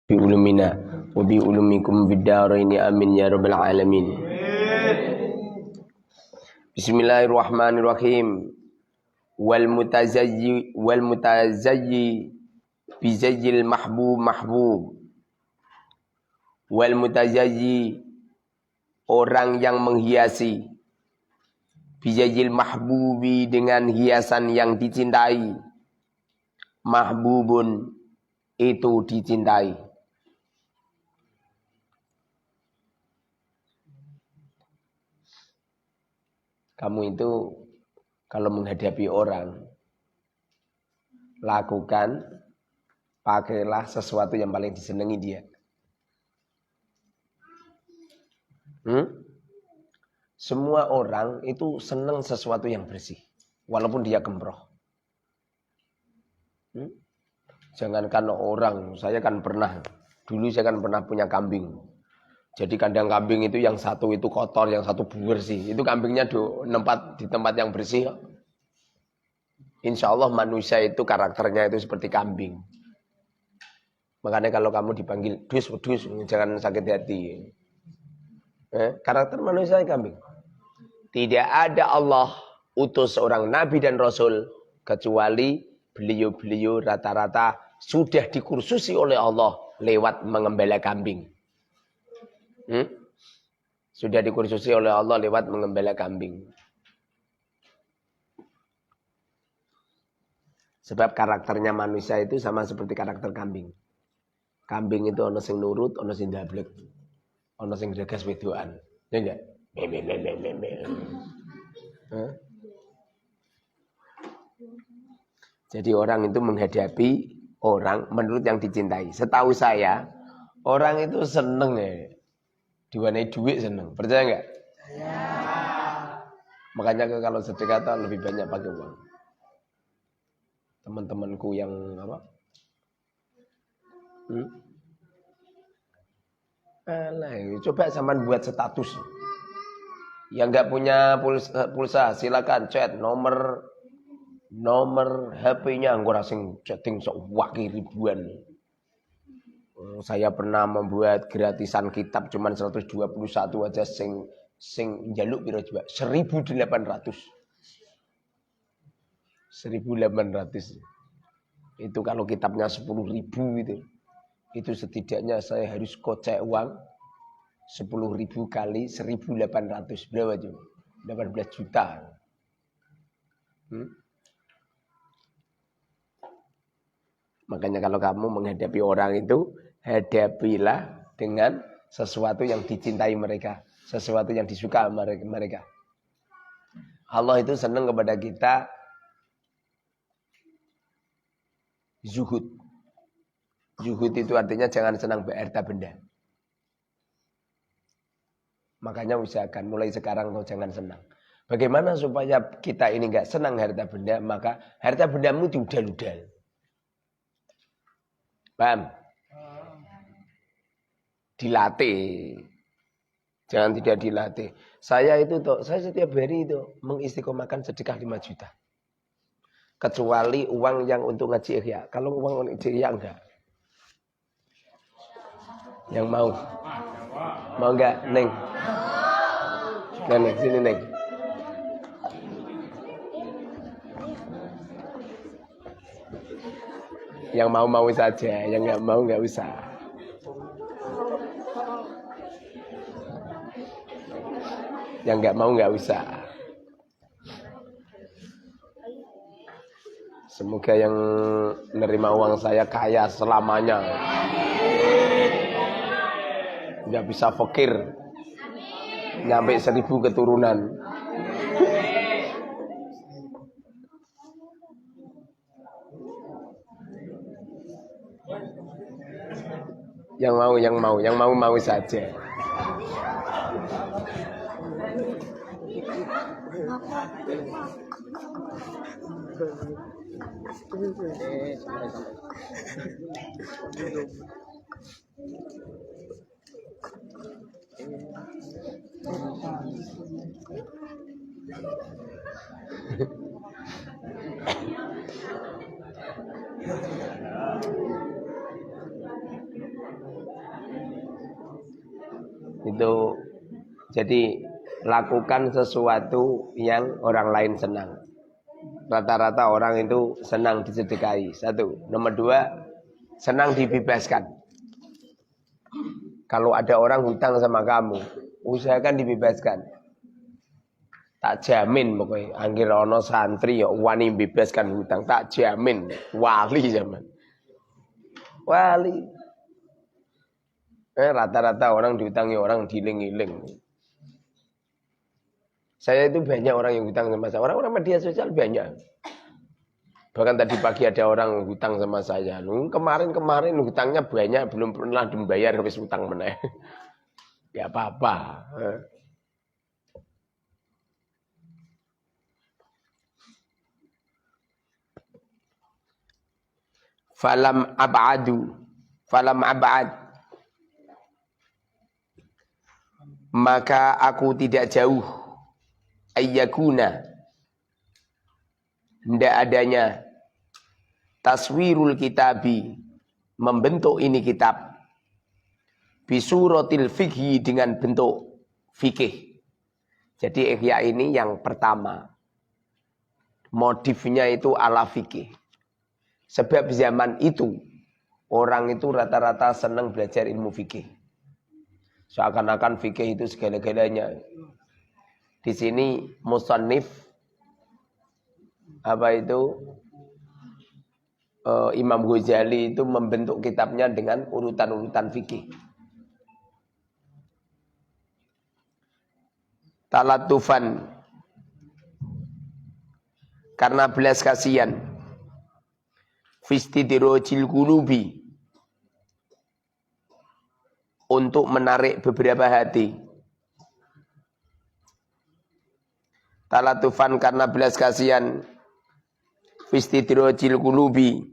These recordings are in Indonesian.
bi ulumina wa bi ulumikum fid dharain amin ya rabbal alamin. Bismillahirrahmanirrahim. Wal mutazayyi bi zayyil mahbub. Wal mutazayyi, orang yang menghiasi, bi zayyil mahbubi, dengan hiasan yang dicintai. Mahbubun, itu dicintai. Kamu itu kalau menghadapi orang, pakailah sesuatu yang paling disenangi dia. Semua orang itu senang sesuatu yang bersih, walaupun dia gemproh. Jangankan orang, saya kan pernah punya kambing. Jadi kandang kambing itu yang satu itu kotor, yang satu bersih. Itu kambingnya di tempat yang bersih. Insya Allah manusia itu karakternya itu seperti kambing. Makanya kalau kamu dipanggil dus, jangan sakit hati. Karakter manusia kambing. Tidak ada Allah utus seorang nabi dan rasul kecuali beliau-beliau rata-rata sudah dikursusi oleh Allah lewat mengembala kambing. Sudah dikursusi oleh Allah lewat mengembala kambing. Sebab karakternya manusia itu sama seperti karakter kambing. Kambing itu ono sing nurut, ono sing ndablek, ono sing gagas wedoan. Ya enggak? Jadi orang itu menghadapi orang menurut yang dicintai. Setahu saya, orang itu seneng ya. Diwarnai duit seneng. Percaya enggak? Ya. Makanya kalau sedekah lebih banyak pakai uang. Teman-temanku yang apa? Coba zaman buat status. Yang enggak punya pulsa silakan chat nomor HP-nya anggo sing chatting sok waki ribuan. Saya pernah membuat gratisan kitab cuman 121 aja sing njaluk piro coba? 1.800. 1.800. Itu kalau kitabnya 10.000 itu. Itu setidaknya saya harus kocek uang 10.000 kali 1.800. Berapa coba? 18 juta. Makanya kalau kamu menghadapi orang itu, hadapilah dengan sesuatu yang dicintai mereka, sesuatu yang disuka mereka. Allah itu senang kepada kita zuhud. Zuhud itu artinya jangan senang harta benda. Makanya usahakan mulai sekarang kau jangan senang. Bagaimana supaya kita ini enggak senang harta benda? Maka harta bendamu diudal-udal. Paham? Dilatih. Jangan tidak dilatih. Saya setiap hari itu mengistiqomahkan sedekah 5 juta. Kecuali uang yang untuk ngaji ihya. Kalau uang untuk ngaji ihya enggak. Yang mau? Mau enggak, Neng? Neng, sini Neng. Yang mau saja, yang enggak mau enggak usah. Yang enggak mau enggak usah. Semoga yang menerima uang saya kaya selamanya. Enggak bisa fakir. Nyampe 1.000 keturunan. Yang mau saja. Itu jadi lakukan sesuatu yang orang lain senang. Rata-rata orang itu senang disedekahi. Satu. Nomor dua, senang dibebaskan. Kalau ada orang hutang sama kamu, usahakan dibebaskan. Tak jamin pokoknya. Anggir ono santri ya wani bebaskan hutang. Tak jamin. Wali zaman. Wali. Rata-rata orang dihutangi orang diiling-iling. Saya itu banyak orang yang hutang sama saya. Orang-orang media sosial banyak. Bahkan tadi pagi ada orang hutang sama saya. Kemarin hutangnya banyak, belum pernah dibayar habis hutang meneh. Ya apa-apa. Falam ab'ad. Maka aku tidak jauh ayyakuna hendak adanya taswirul kitabi membentuk ini kitab bisuratil fikhi dengan bentuk fikih. Jadi ihya ini yang pertama modifnya itu ala fikih. Sebab zaman itu orang itu rata-rata senang belajar ilmu fikih. Seakan-akan fikih itu segala-galanya. Di sini musannif Imam Ghazali itu membentuk kitabnya dengan urutan-urutan fikih. Talatufan karena belas kasihan. Fistidirojil qulubi untuk menarik beberapa hati. Talatufan karena belas kasihan. Fistidirojil qulubi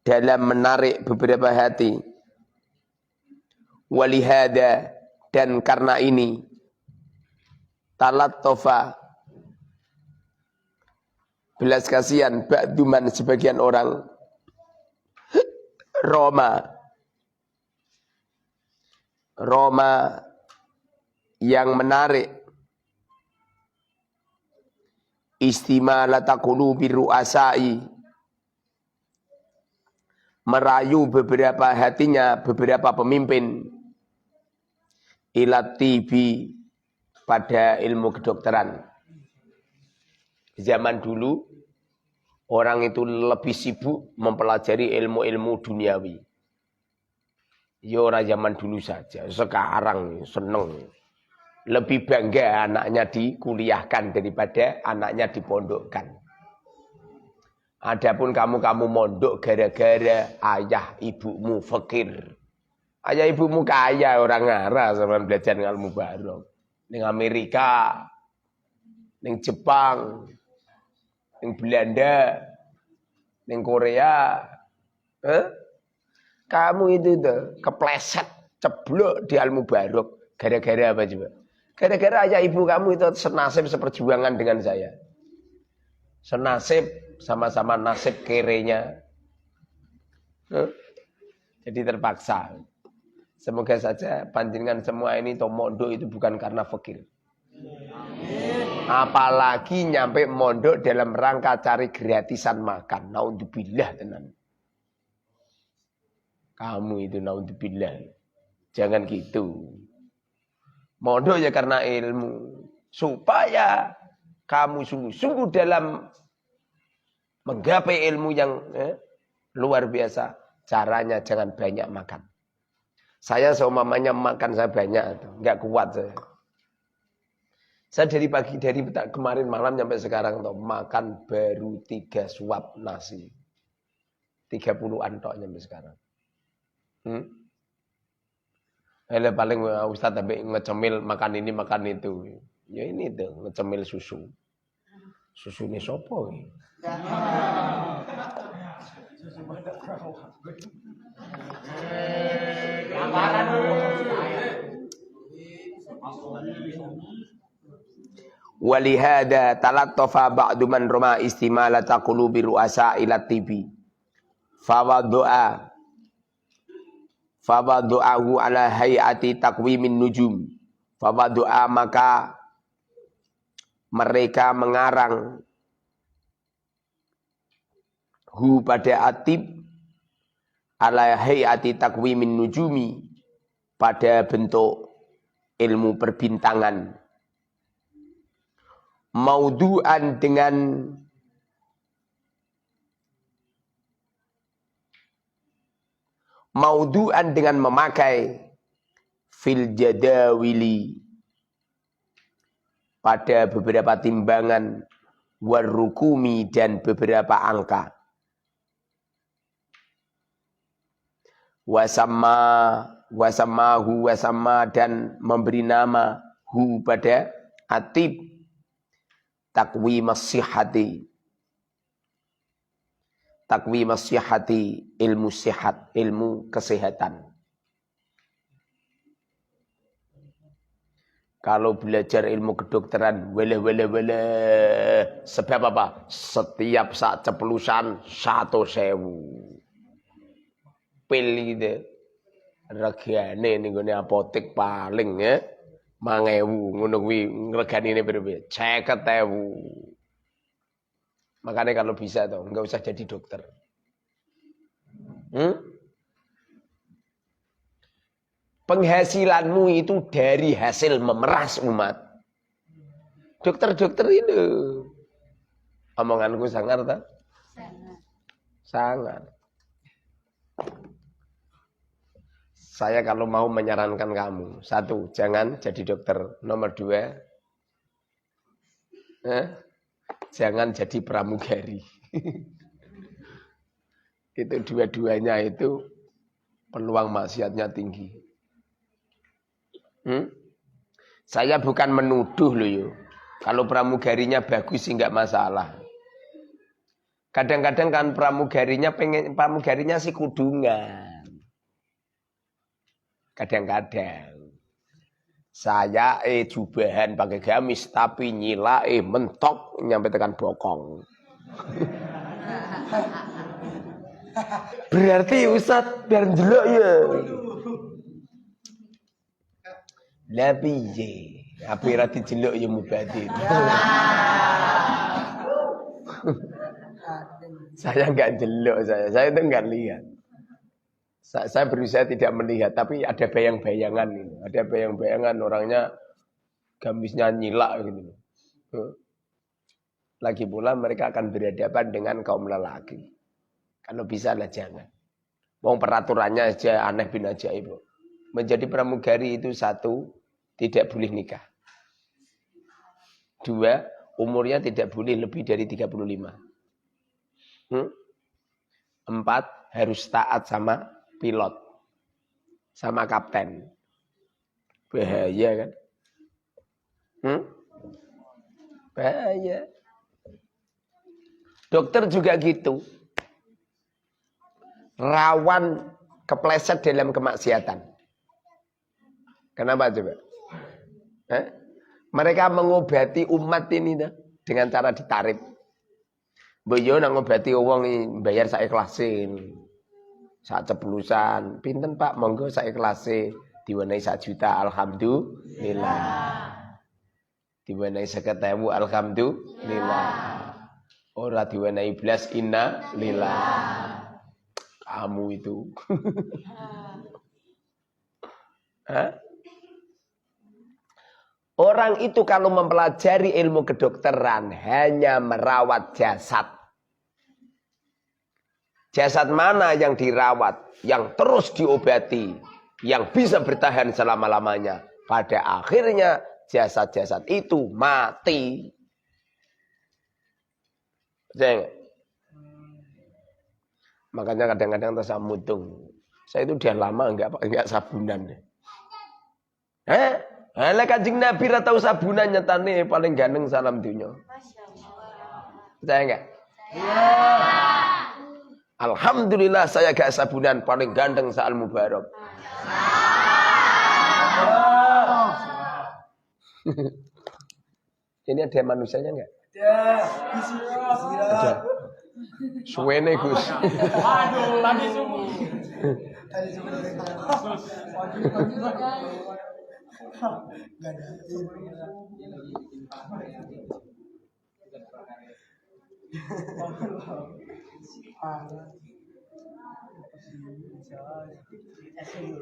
dalam menarik beberapa hati. Walihada dan karena ini talattofa belas kasihan ba'duman sebagian orang Roma yang menarik istimalata qulubi ru'asai merayu beberapa hatinya beberapa pemimpin ilat tibi pada ilmu kedokteran. Zaman dulu orang itu lebih sibuk mempelajari ilmu-ilmu duniawi. Ya orang zaman dulu saja. Sekarang seneng. Lebih bangga anaknya dikuliahkan daripada anaknya dipondokkan. Adapun kamu mondok gara-gara ayah ibumu fakir. Ayah ibumu kaya orang ngarah sama belajar ilmu baru. Ning Amerika, ning Jepang, ning Belanda, ning Korea. Kamu itu tuh kepleset, ceblok di ilmu barok. Gara-gara apa coba? Gara-gara ayah ibu kamu itu senasib seperjuangan dengan saya. Senasib, sama-sama nasib kerenya. Jadi terpaksa. Semoga saja panjenengan semua ini mondok itu bukan karena fakir. Apalagi nyampe mondok dalam rangka cari gratisan makan. Naudzubillah tenan. Kamu itu naudzubillah. Jangan gitu. Mondok ya karena ilmu. Supaya kamu sungguh-sungguh dalam menggapai ilmu yang luar biasa. Caranya jangan banyak makan. Saya seumpamanya makan saya banyak. Enggak kuat saya. Saya dari kemarin malam sampai sekarang makan baru 3 suap nasi. 30-an tok sampai sekarang. Paling Ustaz sampai ngecemil makan ini makan itu. Ya ini tuh ngecemil susu. Susu ini sopo ini? Walihada talattofa ba'du man roma istimalata qulubi ru'asa ila tibi. Fawadu'ahu ala hayati takwimin nujum. Fawadu'a maka mereka mengarang hu pada atib ala hayati takwimin nujumi pada bentuk ilmu perbintangan. Maudu'an dengan memakai fil jadawili pada beberapa timbangan warukumi dan beberapa angka. Wasama dan memberi nama hu pada atib takwimas sihhati ilmu sihat, ilmu kesehatan. Kalau belajar ilmu kedokteran, sebab apa? Setiap saat ceplusan 1.000 pil gitu. Regane ning gone apotek paling ya 5.000 ngono kuwi reganine piro-piro? 50.000. Makanya kalau bisa tuh enggak usah jadi dokter. Penghasilanmu itu dari hasil memeras umat. Dokter-dokter itu. Omonganku sangar tak? Sangat. Saya kalau mau menyarankan kamu, 1, jangan jadi dokter. Nomor 2, jangan jadi pramugari. Itu dua-duanya itu peluang maksiatnya tinggi. Saya bukan menuduh loh yo. Kalau pramugarinya bagus sih nggak masalah. Kadang-kadang kan pramugarinya sih kudungan. Kadang-kadang saya jubahan pakai gamis tapi nyila mentok nyampe tekan bokong. Berarti Ustaz biar njelok ya. Lah piye? Apa ora dijeluk ya mubadil. Saya enggak jeluk saya itu enggak lihat. Saya berusaha tidak melihat, tapi ada bayang-bayangan ini. Ada bayang-bayangan orangnya gamisnya nyilak gitu. Lagi pula mereka akan berhadapan dengan kaum lelaki. Kalau bisa lah jangan. Wong peraturannya aja aneh bin ajaib. Menjadi pramugari itu 1, tidak boleh nikah. 2, umurnya tidak boleh lebih dari 35. 4, harus taat sama pilot sama kapten. Bahaya kan? Bahaya. Dokter juga gitu. Rawan kepleset dalam kemaksiatan. Kenapa coba? Mereka mengobati umat ini dengan cara ditarif. Boyo nang ngobati wong bayar sak ikhlasin. Sak ceplusan, pinten Pak, monggo sak ikhlase diwenehi 1 juta alhamdulillah. Diwenehi 50.000 alhamdulillah. Ora diwenehi blas innalillah. Kamu itu. Orang itu kalau mempelajari ilmu kedokteran hanya merawat jasad. Jasad mana yang dirawat, yang terus diobati, yang bisa bertahan selama-lamanya. Pada akhirnya jasad-jasad itu mati. Makanya kadang-kadang saya mutung. Saya itu udah lama enggak sabunan. Lah Kanjeng Nabi ra tau sabunan nyatane paling ganteng salam dunya. Masyaallah. Saya enggak? Iya. Alhamdulillah saya gak sabunan paling ganteng Sa'al Mubarak. Ini ada manusianya enggak? Ada. Suwene Gus. Waduh, tadi subuh.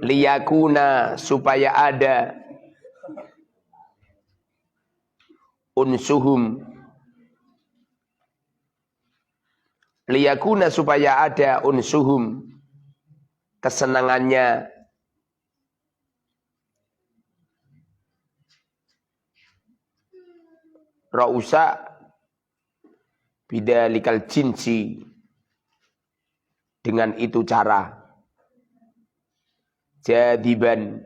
Liyakuna supaya ada unsuhum, liyakuna supaya ada unsuhum kesenangannya, rausa bidalikal jinsi, dengan itu cara jadiban,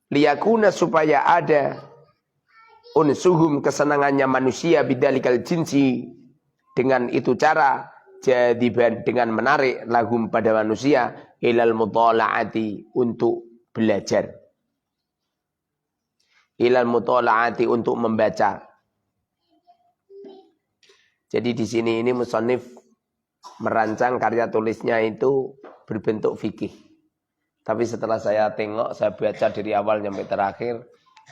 liyakuna supaya ada unsuhum kesenangannya manusia bidalikal jinsi, dengan itu cara jadiban, dengan menarik lahum pada manusia ilal mutalaati, untuk belajar, ilal mutalaati, untuk membaca. Jadi di sini ini musannif merancang karya tulisnya itu berbentuk fikih. Tapi setelah saya tengok, saya baca dari awal sampai terakhir,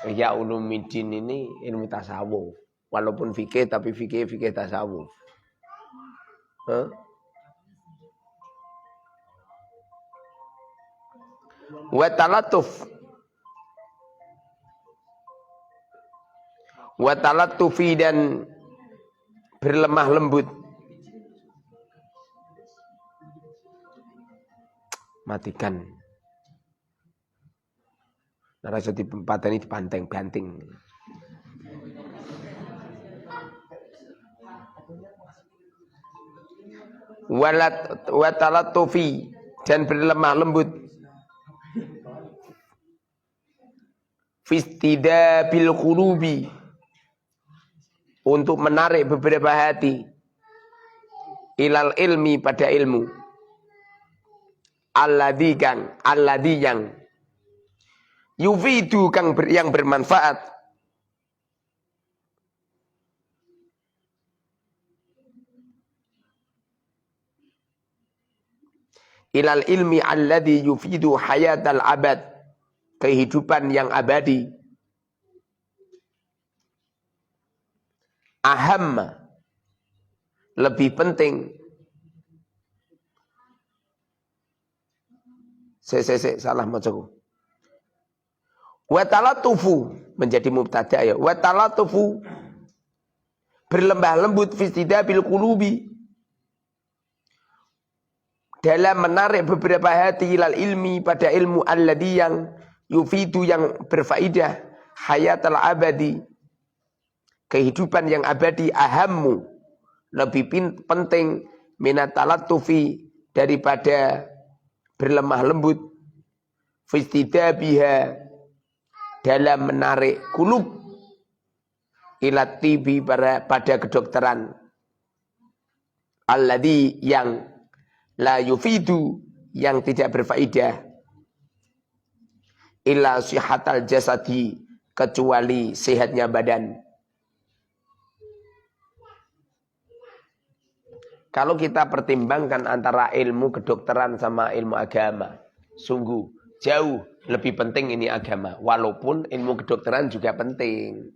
Ihya Ulumuddin ini ilmu tasawuf. Walaupun fikih, tapi fikih tasawuf. Wa talattufi, dan berlemah lembut. Matikan. Narasa di tempatan ini dipanteng-banting. Wa talattufi, dan berlemah lembut. Fistidabil qulubi, untuk menarik beberapa hati, ilal ilmi, pada ilmu, alladzi yang yufidu, yang bermanfaat, ilal ilmi alladzi yufidu hayatal abad, kehidupan yang abadi, aham, lebih penting. Salah macaku. Wa talatufu, menjadi mubtada ya. Wa talatufu, berlembah lembut fistidabil qulubi, dalam menarik beberapa hati ilal ilmi, pada ilmu alladzi yang yufidu, yang berfaedah, hayatal abadi, kehidupan yang abadi, ahammu, lebih penting, minat talattufi, daripada berlemah lembut, fistidabiha, dalam menarik kulub, ilat tibi, pada kedokteran, alladzi yang la yufidu, yang tidak berfaedah, illa sihatal jasadi, kecuali sehatnya badan. Kalau kita pertimbangkan antara ilmu kedokteran sama ilmu agama, sungguh jauh lebih penting ini agama. Walaupun ilmu kedokteran juga penting.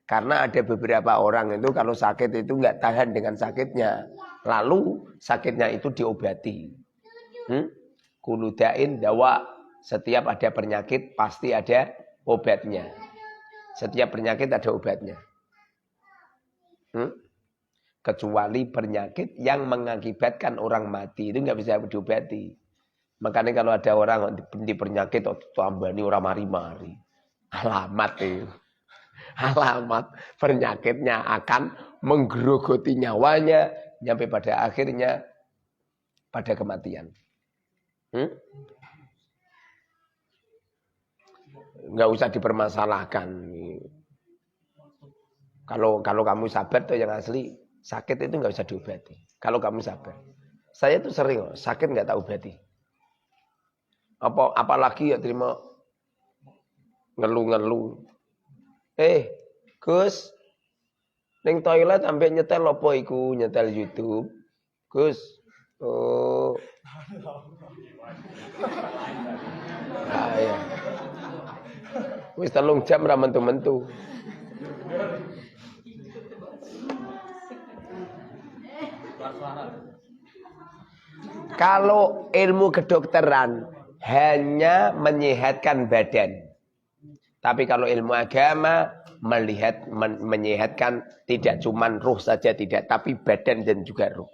Karena ada beberapa orang itu kalau sakit itu nggak tahan dengan sakitnya. Lalu sakitnya itu diobati. Kuludain dawa. Setiap ada penyakit pasti ada obatnya. Setiap penyakit ada obatnya. Kecuali penyakit yang mengakibatkan orang mati. Itu nggak bisa diobati. Makanya kalau ada orang di penyakit tambah ini orang mari-mari. Alamat itu. Alamat penyakitnya akan menggerogoti nyawanya sampai pada akhirnya pada kematian. Nggak usah dipermasalahkan. Kalau kamu sabar tuh yang asli, sakit itu nggak usah diobati. Kalau kamu sabar. Saya tuh sering sakit nggak tahu obati. Apalagi ya terima ngeluh-ngeluh. Gus, Ning toilet sampai nyetel apa iku? Nyetel YouTube. Gus. Oh. Ah, ya. Wis 3 jam ra mentu-mentu. Kalau ilmu kedokteran hanya menyehatkan badan. Tapi kalau ilmu agama menyehatkan tidak cuman ruh saja tidak, tapi badan dan juga ruh.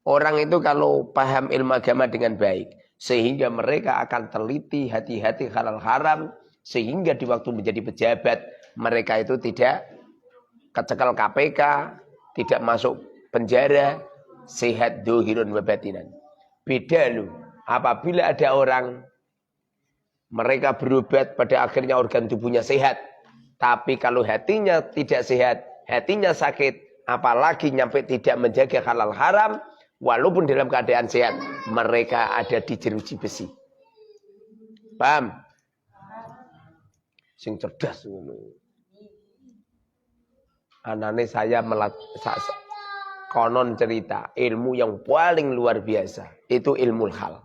Orang itu kalau paham ilmu agama dengan baik, sehingga mereka akan teliti hati-hati halal haram, sehingga di waktu menjadi pejabat mereka itu tidak kecekel KPK, tidak masuk penjara, sehat dohirun wa batinan. Beda loh, apabila ada orang mereka berobat pada akhirnya organ tubuhnya sehat, tapi kalau hatinya tidak sehat, hatinya sakit, apalagi nyampe tidak menjaga halal haram, walaupun dalam keadaan sehat, mereka ada di jeruji besi. Paham? Sing cerdas. Anane saya konon cerita, ilmu yang paling luar biasa itu ilmu hal.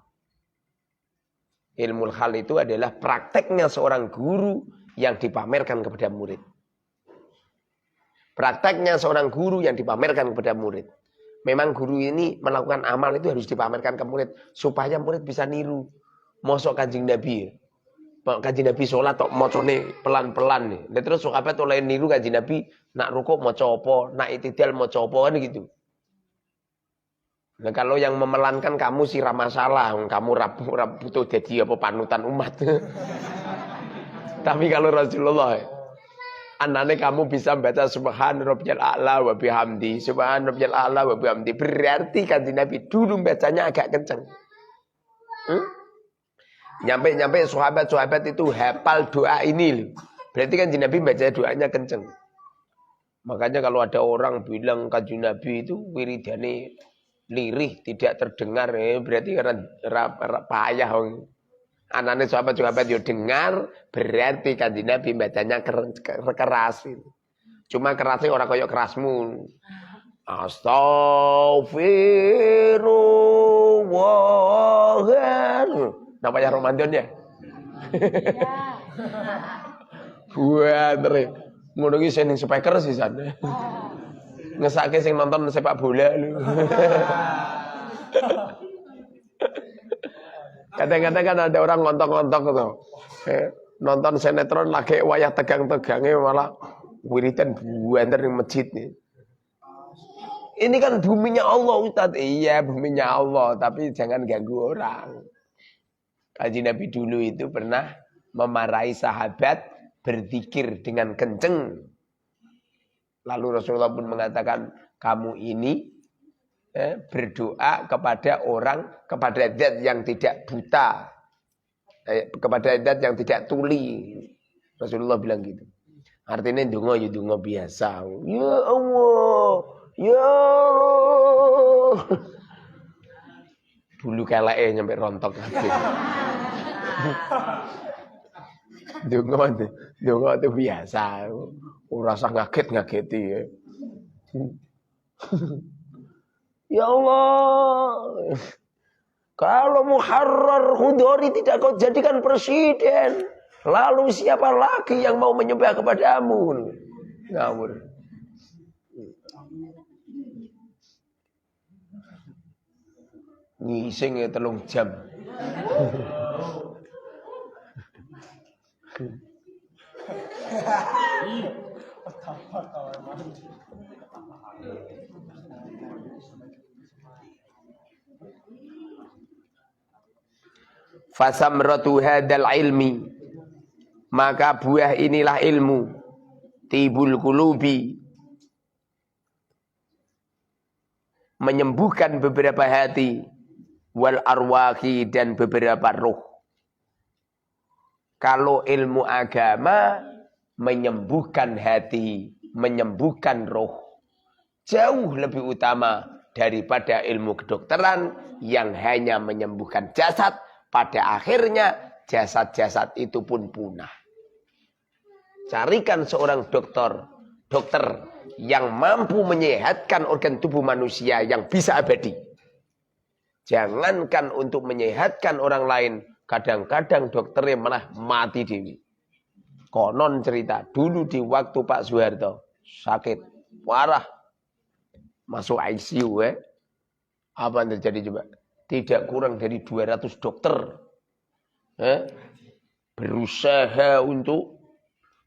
Ilmu hal itu adalah prakteknya seorang guru yang dipamerkan kepada murid. Prakteknya seorang guru yang dipamerkan kepada murid. Memang guru ini melakukan amal itu harus dipamerkan ke murid supaya murid bisa niru. Mosok Kanjeng Nabi. Kanjeng Nabi sholat tok mocone pelan-pelan nih. Dan terus sahabat oleh niru Kanjeng Nabi nak rukuk maca apa, nak itidal maca apa kan gitu. Nah, kalau yang memelankan kamu sih masalah, kamu butuh jadi apa panutan umat. Tapi kalau Rasulullah, anane kamu bisa baca subhan rabbiyal a'la wa bihamdi, subhan rabbiyal a'la wa bihamdi, berarti Kanjeng Nabi dulu bacanya agak kenceng. Nyampe sahabat-sahabat itu hafal doa ini loh. Berarti Kanjeng Nabi baca doanya kenceng. Makanya kalau ada orang bilang Kanjeng Nabi itu wiridane lirih tidak terdengar, berarti karena payah. Anane sahabat-sahabat yo dengar, berarti Kanjeng Nabi bacanya keras. Cuma kerasnya orang koyok kerasmu. Astagfirullah. Namanya Ramadan ya? Buat ngono iki sing speaker sisan. Ngesake sing nonton sepak bola lu. Kadang-kadang kan ada orang ngontok-ngontok gitu. Nonton sinetron lagi wayah tegang-tegangnya malah wiridan buanter di masjid nih. Ini kan buminya Allah Ustaz. Iya buminya Allah, tapi jangan ganggu orang. Kanjeng Nabi dulu itu pernah memarahi sahabat berzikir dengan kenceng. Lalu Rasulullah pun mengatakan, kamu ini berdoa kepada orang, kepada zat yang tidak buta, kepada zat yang tidak tuli. Rasulullah bilang gitu. Artinya dungo ya dungo biasa. Ya Allah, ya Allah. Dulu keleke nyampe rontok hati. Dungo itu biasa. Ora usah ngaget-ngageti ya. Ya Allah. Kalau Muharrar Khudori tidak kau jadikan presiden, lalu siapa lagi yang mau menyembah kepadamu? Ngawur. Ngising ya 3 jam. Fasamratu hadal ilmi, maka buah inilah ilmu, tibul qulubi, menyembuhkan beberapa hati, wal arwahi, dan beberapa ruh. Kalau ilmu agama menyembuhkan hati, menyembuhkan roh, jauh lebih utama daripada ilmu kedokteran yang hanya menyembuhkan jasad. Pada akhirnya jasad-jasad itu pun punah. Carikan seorang dokter dokter yang mampu menyehatkan organ tubuh manusia yang bisa abadi. Jangankan untuk menyehatkan orang lain, kadang-kadang dokternya malah mati dewi. Konon cerita, dulu di waktu Pak Soeharto sakit, parah, masuk ICU Apa yang terjadi coba? Tidak kurang dari 200 dokter berusaha untuk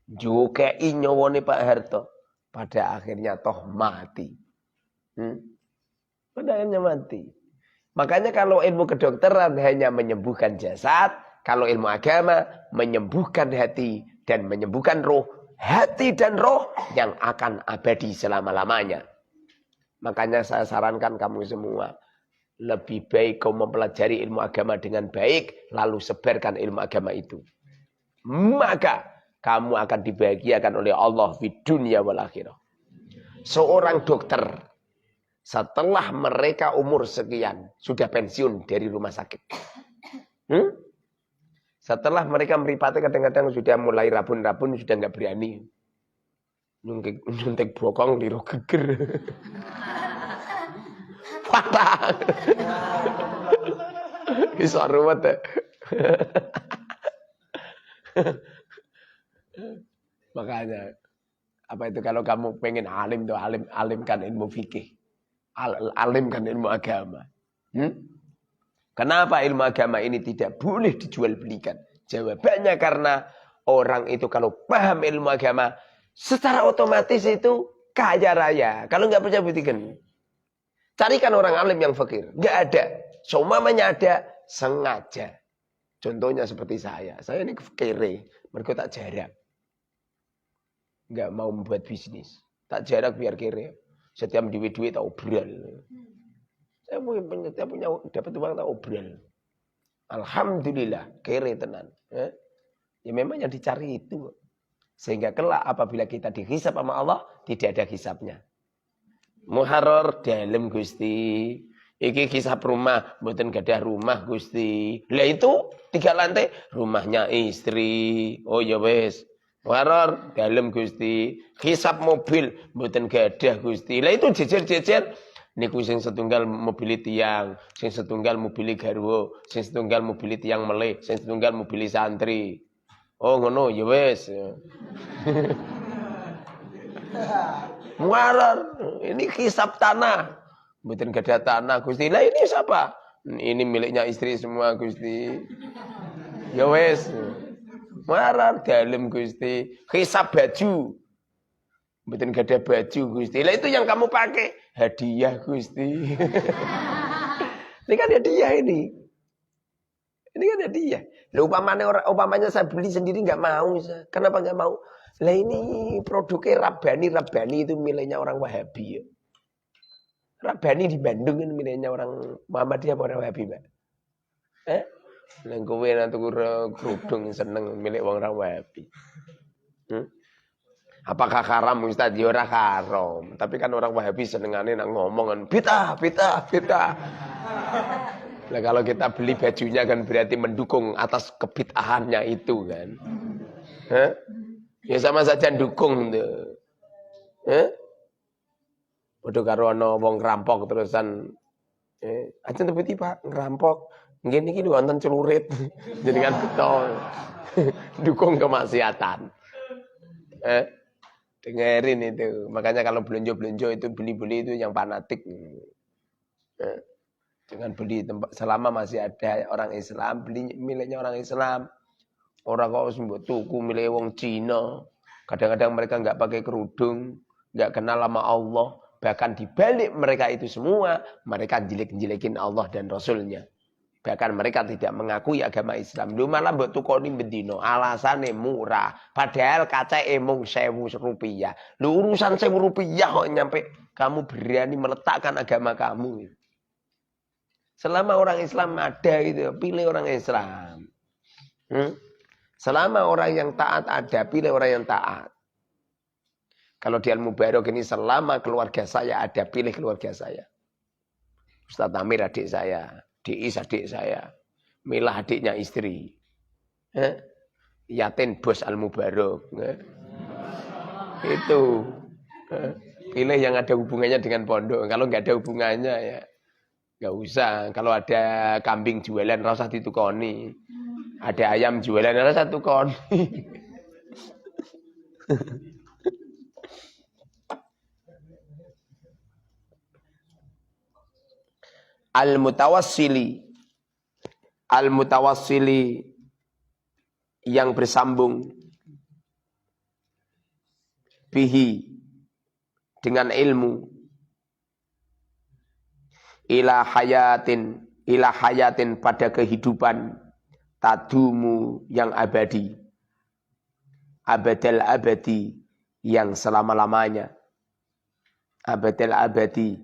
jokei nyawane Pak Harto. Pada akhirnya toh mati. Pada akhirnya mati. Makanya kalau ilmu kedokteran hanya menyembuhkan jasad, kalau ilmu agama menyembuhkan hati dan menyembuhkan roh. Hati dan roh yang akan abadi selama-lamanya. Makanya saya sarankan kamu semua, lebih baik kau mempelajari ilmu agama dengan baik, lalu sebarkan ilmu agama itu. Maka kamu akan dibahagiakan oleh Allah di dunia wal akhirah. Seorang dokter setelah mereka umur sekian sudah pensiun dari rumah sakit. Setelah mereka meripati kadang-kadang sudah mulai rabun-rabun, sudah nggak berani. Nyuntik bokong liru geger. Patah. Bisa ruwet ya. Makanya apa itu kalau kamu pengen alim tuh alimkan ilmu fikih, alimkan ilmu agama. Kenapa ilmu agama ini tidak boleh dijual belikan? Jawabannya karena orang itu kalau paham ilmu agama secara otomatis itu kaya raya. Kalau nggak percaya buktikan. Carikan orang alim yang fakir, nggak ada. Semuanya ada sengaja. Contohnya seperti saya ini kere, mereka tak jarak. Nggak mau membuat bisnis. Tak jarak biar kere. Setiap duit-duit tak obral. Saya punya dapat uang tak obral. Alhamdulillah, kere tenan. Ya memang yang dicari itu. Sehingga kelak apabila kita dihisab sama Allah, tidak ada hisabnya. Muharrar dalem Gusti. Iki hisab rumah, mboten gadah rumah Gusti. Lah itu 3 lantai, rumahnya istri. Oh ya wis. Muharrar dalem Gusti. Hisab mobil, mboten gadah Gusti. Lah itu jejer-jejer. Niku sing setunggal mobil tiang, sing setunggal mobil garwa, sing setunggal mobil tiang melih, sing setunggal mobil santri. Oh ngono ya wis. Muarar, ini hisab tanah. Mboten gadah tanah Gusti. Lah ini siapa? Ini miliknya istri semua Gusti. Ya wis. Muarar dalem Gusti. Hisab baju. Mboten gadah baju Gusti. Lah itu yang kamu pakai hadiah Gusti. Ini kan hadiah ini. Ini kan hadiah. Lah umpamanya saya beli sendiri nggak mau. Kenapa nggak mau? Lah ini produknya Rabbani itu miliknya orang Wahabi ya. Rabbani di Bandung kan miliknya orang Muhammadiyah apa orang Wahabi, Mbak? Lah kowe nang tuku kerudung seneng milik orang Wahabi. Apakah haram Ustaz? Ya ora haram, tapi kan orang Wahabi senengane nak ngomongan bid'ah. Lah kalau kita beli bajunya kan berarti mendukung atas kebid'ahannya itu kan. Ya sama saja dukung tuh. Padha karo ana wong ngerampok terusan aja tebuti Pak, ngerampok. Nggih niki wonten celurit. Jenengan betul. Dukung kemaksiatan. Dengerin itu. Makanya kalau belanja itu beli itu yang fanatik. Jangan beli tempat selama masih ada orang Islam, beli miliknya orang Islam. Orang kok sembuh tuku milik wong Cina. Kadang-kadang mereka nggak pakai kerudung, nggak kenal sama Allah. Bahkan dibalik mereka itu semua, mereka jelek-jelekin Allah dan Rasulnya. Bahkan mereka tidak mengakui agama Islam. Lu malah mbok tukoni bendino, alasane murah. Padahal kaca emong 1.000 rupiah. Lu urusan 1.000 rupiah kok nyampe kamu berani meletakkan agama kamu. Selama orang Islam ada itu, pilih orang Islam. Selama orang yang taat ada, pilih orang yang taat. Kalau di Al-Mubarak ini selama keluarga saya ada, pilih keluarga saya. Ustaz Amir adik saya, Diis adik saya, Milah adiknya istri. Yatin bos Al-Mubarak. Itu. Pilih yang ada hubungannya dengan pondok. Kalau nggak ada hubungannya ya nggak usah. Kalau ada kambing jualan rasa ditukoni. Ada ayam jualan rasa tukoni. Al-mutawassili. Al-mutawassili yang bersambung bihi dengan ilmu ila hayatin pada kehidupan tadumu yang abadi abadal abadi yang selama-lamanya abadal abadi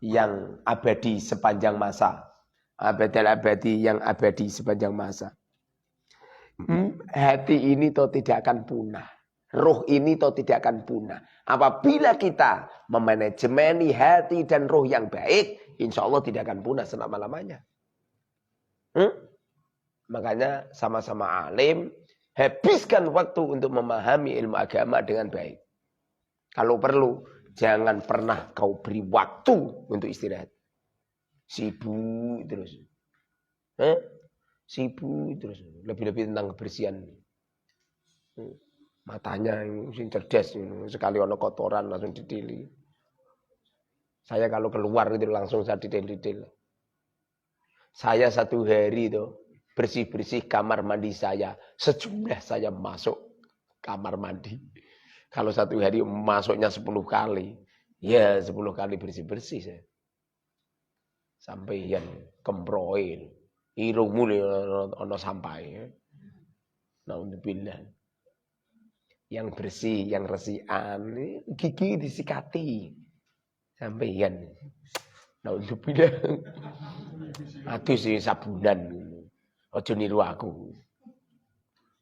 yang abadi sepanjang masa abadal abadi yang abadi sepanjang masa. Hati ini toh tidak akan punah. Roh ini toh tidak akan punah. Apabila kita memanajemeni hati dan roh yang baik, insya Allah tidak akan punah selama-lamanya. Makanya sama-sama alim, habiskan waktu untuk memahami ilmu agama dengan baik. Kalau perlu, jangan pernah kau beri waktu untuk istirahat. Sibuk terus. Sibuk terus. Lebih-lebih tentang kebersihan. Matanya yang cerdas. Sekali ono kotoran langsung didili. Saya kalau keluar itu langsung saya didil-didil. Saya satu hari itu bersih-bersih kamar mandi saya. Sejumlah saya masuk kamar mandi. Kalau satu hari masuknya 10 kali. Ya 10 kali bersih-bersih saya. Sampai yang kemproil. Irungmu ono sampai. Naudzubillah. Yang bersih, yang resian, gigi disikati. Sampaian. Naudzubillah. Aduh sih sabunan. Ojo niru aku.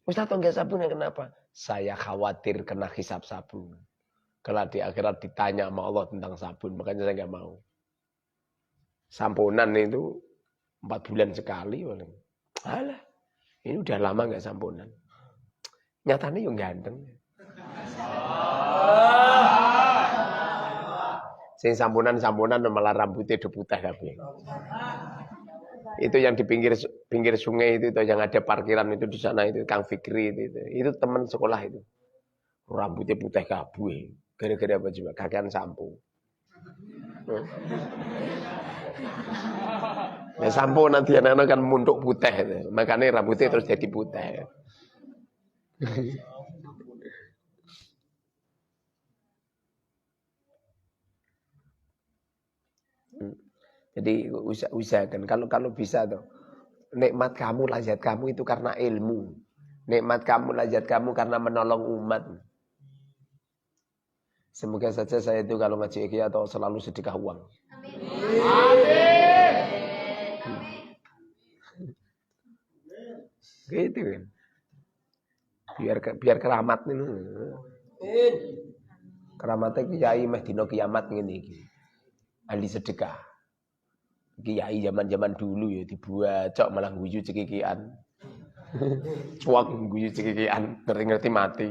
Ustaz enggak sabun kenapa? Saya khawatir kena hisab sabun. Kalau di akhirat ditanya sama Allah tentang sabun, makanya saya enggak mau. Samponan itu 4 bulan sekali. Alah, ini udah lama enggak samponan. Nyatanya yang ganteng. Sing samponan malah rambutnya udah putih kabeh. Itu yang di pinggir sungai itu yang ada parkiran itu di sana itu Kang Fikri itu teman sekolah itu. Rambutnya putih kabeh. Gara-gara apa juga kakean sampo. Ya sampo nanti anak-anak kan muntuk putih itu. Makanya rambutnya terus jadi putih. Jadi usahakan kalau bisa tuh nikmat kamu, lazat kamu itu karena ilmu. Nikmat kamu, lazat kamu karena menolong umat. Semoga saja saya itu kalau ngaji ikhya atau selalu sedekah uang. Amin. Gitu kan. Biar keramat ini. Keramatnya kiai meh dino kiamat ngene iki. Ahli sedekah. Kiai zaman-zaman dulu ya dibuat cok malah guyu cekikian. Cuak guyu cekikian, ngerti-ngerti mati.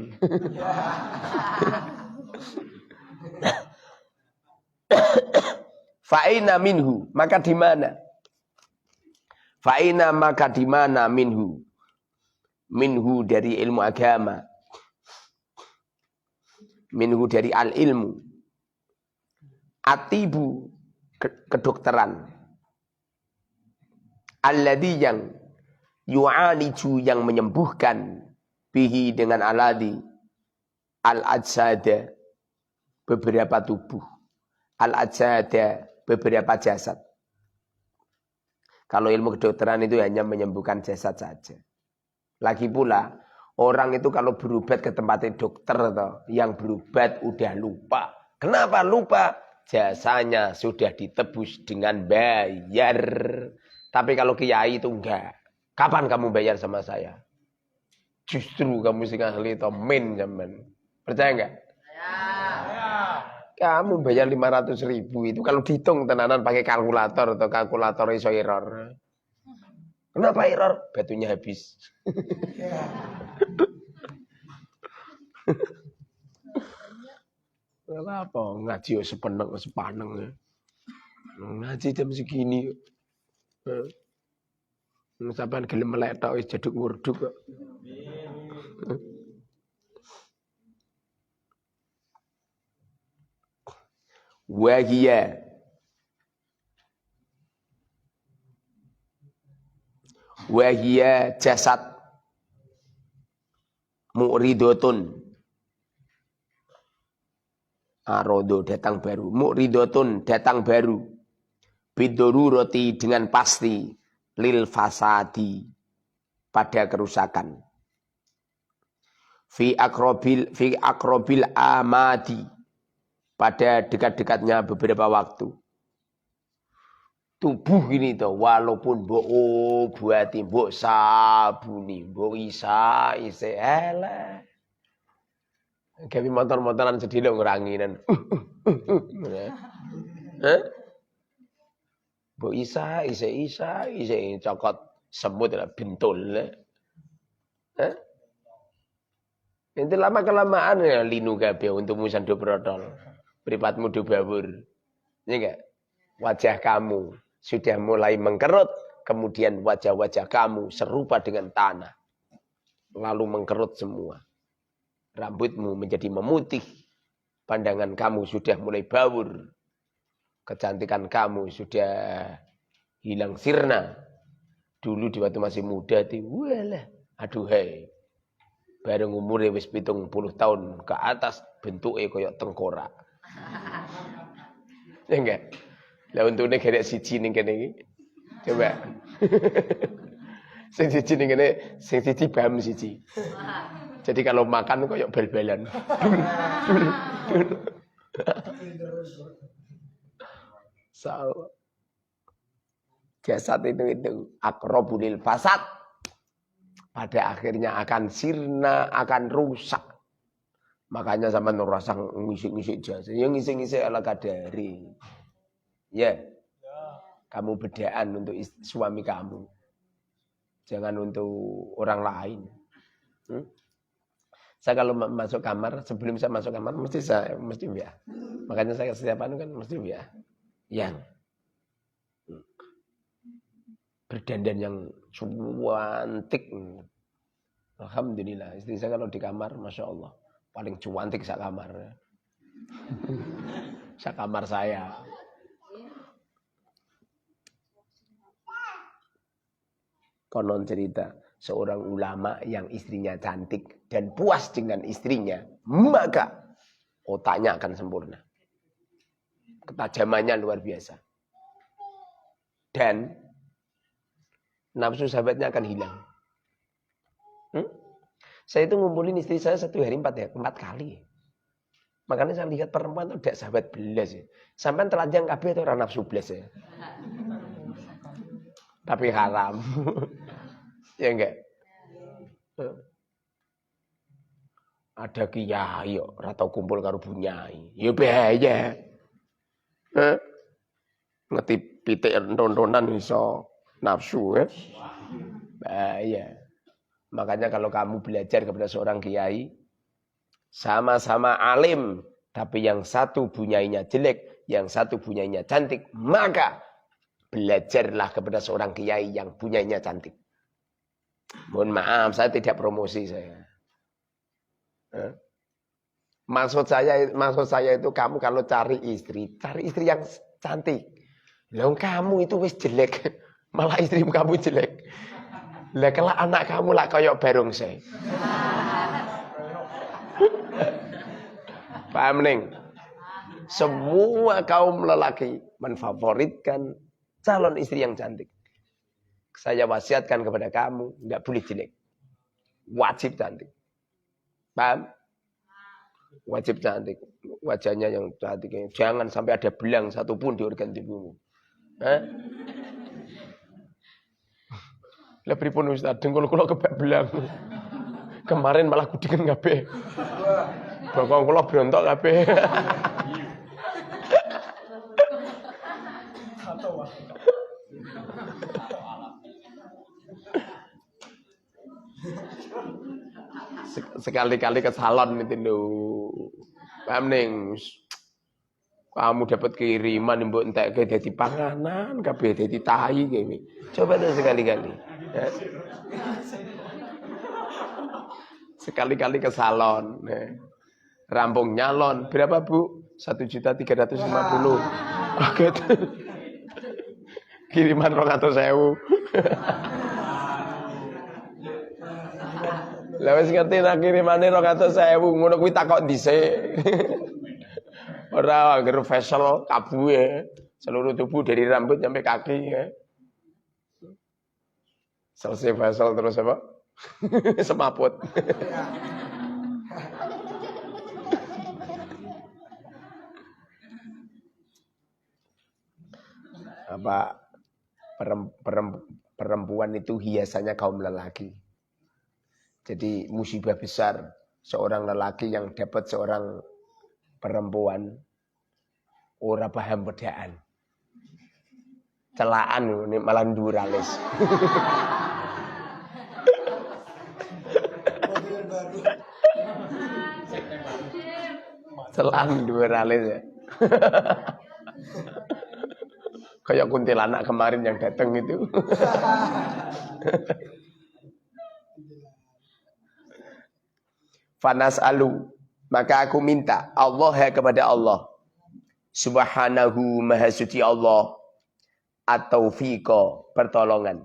Fa'ina minhu, maka di mana? Fa'ina maka di mana minhu? Minhu dari ilmu agama. Minhu dari al-ilmu. Atibu kedokteran. Alladhi yang yu'aliju yang menyembuhkan bihi dengan aladi al-ajsada beberapa tubuh. Al-ajsada beberapa jasad. Kalau ilmu kedokteran itu hanya menyembuhkan jasad saja. Lagi pula, orang itu kalau berobat ke tempat dokter, yang berobat udah lupa. Kenapa lupa? Jasanya sudah ditebus dengan bayar. Tapi kalau kiai itu enggak. Kapan kamu bayar sama saya? Justru kamu sing ahli to min zaman. Percaya enggak? Kamu bayar 500.000 itu kalau dihitung tenanan pakai kalkulator atau kalkulator iso error. Kenapa error? Batunya habis. Apa ngaji yo sepaneng ya. Ngaji jam segini. Sampeyan gelem melek tok wis jeduk wurduk kok. Wahia jasad mu'ridotun arodo datang baru, mu'ridotun datang baru, bidoruroti dengan pasti, lil fasadi pada kerusakan, fi akrobil amadi pada dekat-dekatnya beberapa waktu. Tubuh ini tuh walaupun mbok obati, mbok sabuni, mbok isa eleh. Gawe motor-motoran sedhilo nguranginan. Mbok isa cokot semut lah bentul. Itu lama-kelamaan ya linu kabeh untuk musan do protol. Pripatmu do bawur. Ya enggak? Wajah kamu sudah mulai mengkerut, kemudian wajah-wajah kamu serupa dengan tanah. Lalu mengkerut semua. Rambutmu menjadi memutih. Pandangan kamu sudah mulai bawur. Kecantikan kamu sudah hilang sirna. Dulu di waktu masih muda walah, aduhai. Bareng umure wis 70 tahun ke atas bentuke koyok tengkorak. Ya enggak? Lah untune gerek siji ning kene iki. Coba. Sing siji ning kene, sing siji bam siji. Jadi kalau makan koyok bal-balan. Jasad itu akrobulil fasad. Pada akhirnya akan sirna, akan rusak. Makanya sama nurasang ngisik-ngisik jasad. Yang ngisik-ngisik ala kadari. Ya. Kamu bedaan untuk suami kamu. Jangan untuk orang lain. Saya kalau masuk kamar, sebelum saya masuk kamar mesti ya. Makanya saya setiap anu kan mesti ya. Yang berdandan yang cuantik. Alhamdulillah. Istri saya kalau di kamar, Masya Allah. Paling cuantik sak kamar. Sak kamar saya. Konon cerita, seorang ulama yang istrinya cantik dan puas dengan istrinya, maka otaknya akan sempurna. Ketajamannya luar biasa. Dan nafsu sahabatnya akan hilang. Saya itu ngumpulin istri saya 1 hari 4 kali. Makanya saya lihat perempuan itu tidak sahabat belas ya. Sampai telanjang kabeh itu orang nafsu belas ya. Tapi haram. Ya enggak? Ada kiai yo ora tau kumpul karo bunyai. Ya bahaya. Ngerti pitik tontonan iso nafsu ya. Bahaya. Makanya kalau kamu belajar kepada seorang kiai sama-sama alim tapi yang satu bunyainya jelek, yang satu bunyainya cantik, maka belajarlah kepada seorang kiai yang bunyainya cantik. Mohon maaf, saya tidak promosi saya. Maksud saya itu kamu kalau cari istri yang cantik. Lah kamu itu wis jelek, malah istri kamu jelek. Lah kalau anak kamu lah koyok barung saya. Paham ning? Semua kaum lelaki menfavoritkan calon istri yang cantik. Saya wasiatkan kepada kamu, enggak boleh jelek. Wajib cantik. Paham? Wajib cantik. Wajahnya yang cantik. Jangan sampai ada belang satupun di organ tubuhmu. Lah pripun Ustaz, dengkul kula kebak belang. Kemarin malah kudingen kabeh. Bokong kula brontok kabeh. Sekali-kali ke salon itu lho. Ning kamu dapat kiriman mbok entekke dadi panganan, kabeh dadi tai kowe. Coba tuh sekali-kali. Ya. Sekali-kali ke salon. Ya. Rampung nyalon. Berapa, Bu? 1.350.000. Kaget. Kiriman 200.000. Lah wis ngerti nak kirimane 200.000, ngono kuwi takok dhisik. Ora anggere facial kabuhe, seluruh tubuh dari rambut sampai kaki ya. Selesai facial terus apa? Semaput. Apa perempuan itu hiasannya kaum lelaki. Jadi musibah besar seorang lelaki yang dapat seorang perempuan ora paham bedaan. Celaan ini malah nduralis. Celaan nduralis ya. Kayak kuntilanak kemarin yang datang itu. Fanas alu, maka aku minta Allah ya kepada Allah Subhanahu Maha Suci Allah at-taufiqa, pertolongan.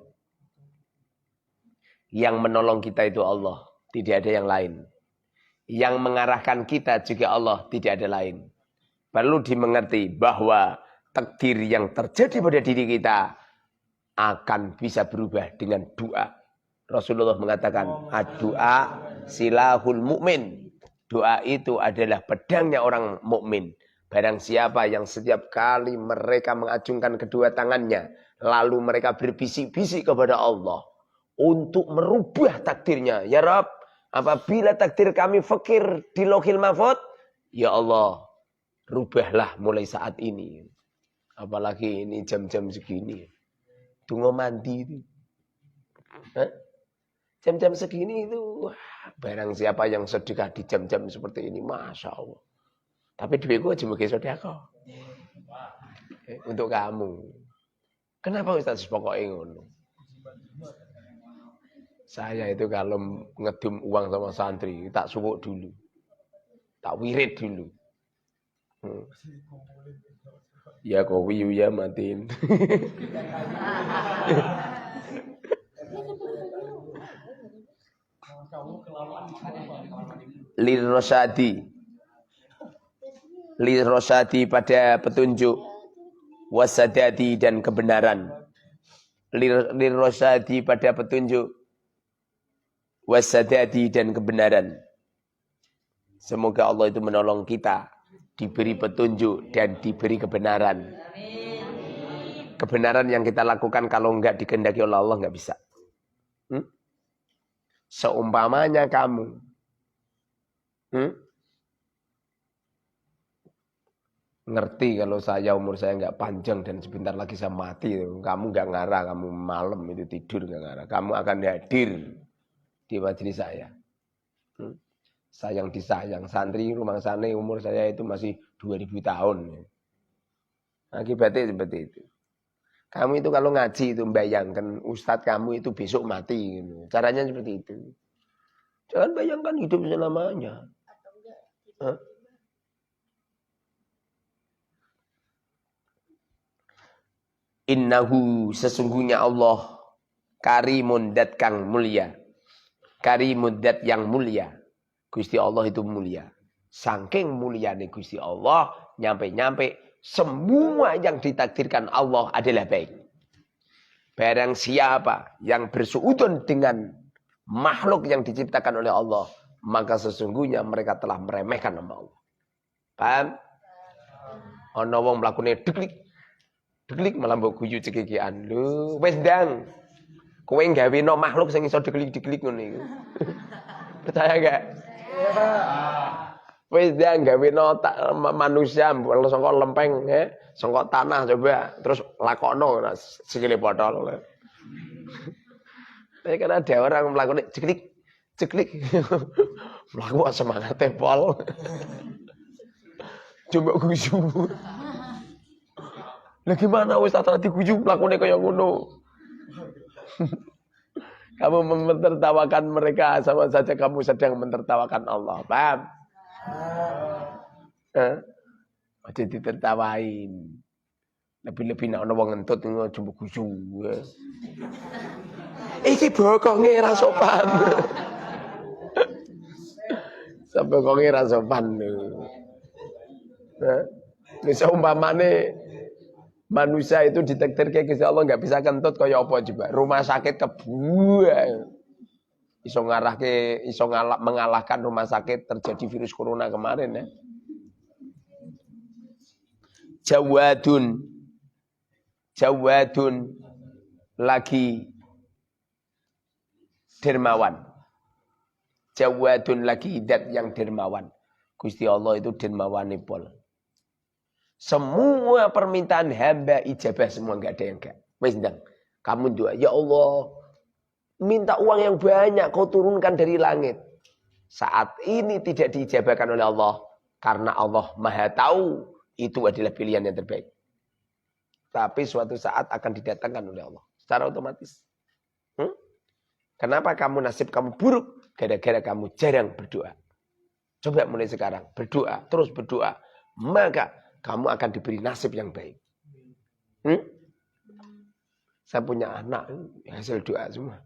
Yang menolong kita itu Allah, tidak ada yang lain. Yang mengarahkan kita juga Allah, tidak ada lain. Perlu dimengerti bahwa takdir yang terjadi pada diri kita akan bisa berubah dengan doa. Rasulullah mengatakan, ad-doa silahul mu'min. Doa itu adalah pedangnya orang mukmin. Barang siapa yang setiap kali mereka mengacungkan kedua tangannya, lalu mereka berbisik-bisik kepada Allah untuk merubah takdirnya. Ya Rabb, apabila takdir kami fakir di Lauhil Mahfuz, ya Allah, rubahlah mulai saat ini. Apalagi ini jam-jam segini. Tunggu mandi itu. Jam-jam segini itu. Barang siapa yang sedekah di jam-jam seperti ini. Masya Allah. Tapi duitku sebagai sedekah. Untuk kamu. Kenapa Ustaz pokoknya ngono? Saya itu kalau ngedum uang sama santri. Tak sukuk dulu. Tak wirid dulu. Ya kau wiyu ya matiin. Lirrosadi pada petunjuk, wasadadi dan kebenaran. Lirrosadi pada petunjuk, wasadadi dan kebenaran. Semoga Allah itu menolong kita, diberi petunjuk dan diberi kebenaran. Kebenaran yang kita lakukan kalau enggak dikehendaki oleh Allah enggak bisa. Seumpamanya kamu ngerti kalau umur saya enggak panjang dan sebentar lagi saya mati, kamu enggak ngarah, kamu malam itu tidur enggak ngarah, kamu akan hadir di majelis saya. Sayang disayang, santri rumah sana umur saya itu masih 2000 tahun. Akibatnya seperti itu. Kamu itu kalau ngaji itu membayangkan ustadz kamu itu besok mati. Gitu. Caranya seperti itu. Jangan bayangkan hidup selamanya. Innahu, sesungguhnya Allah karimun dat kang mulia. Karimun dat yang mulia. Gusti Allah itu mulia. Saking mulianya Gusti Allah, nyampe-nyampe semua yang ditakdirkan Allah adalah baik. Barang siapa yang bersuudon dengan makhluk yang diciptakan oleh Allah, maka sesungguhnya mereka telah meremehkan nama Allah. Paham? Ana wong mlakune deklik malah mbok guyu cekikian. Lho, wis ndang. Kowe gaweno makhluk sing iso deklik-deklik ngono iku. Percaya gak? Wis dia gaweno manusia saka lempeng saka tanah coba terus lakokno sikile botol. Tapi kan ada orang melakukan ceklik. Melakukan semangat tempol. Coba khusyuk. Lah gimana Ustaz tadi khusyuk lakune kaya ngono? Kamu mentertawakan mereka sama saja kamu sedang mentertawakan Allah. Paham? Aja ditertawain. Lebih-lebih nek ana wong ngentut coba khusyuk. Iki bokonge ra sopan. Sampai bokonge ra sopan. Bisa umpamane manusia itu ditakdir kayak Gusti Allah nggak bisa kentut kaya apa coba. Rumah sakit kebuah. Iso mengalahkan rumah sakit terjadi virus corona kemarin ya. Jawadun lagi dermawan. Jawadun lagi dat yang dermawan. Gusti Allah itu dermawanipun. Semua permintaan hamba ijabah semua, enggak ada yang enggak. Wis ndang. Kamu doa, ya Allah, minta uang yang banyak kau turunkan dari langit. Saat ini tidak diijabahkan oleh Allah karena Allah Maha tahu itu adalah pilihan yang terbaik. Tapi suatu saat akan didatangkan oleh Allah secara otomatis. Kenapa nasib kamu buruk? Gara-gara kamu jarang berdoa. Coba mulai sekarang berdoa, terus berdoa, maka kamu akan diberi nasib yang baik. Saya punya anak hasil doa semua.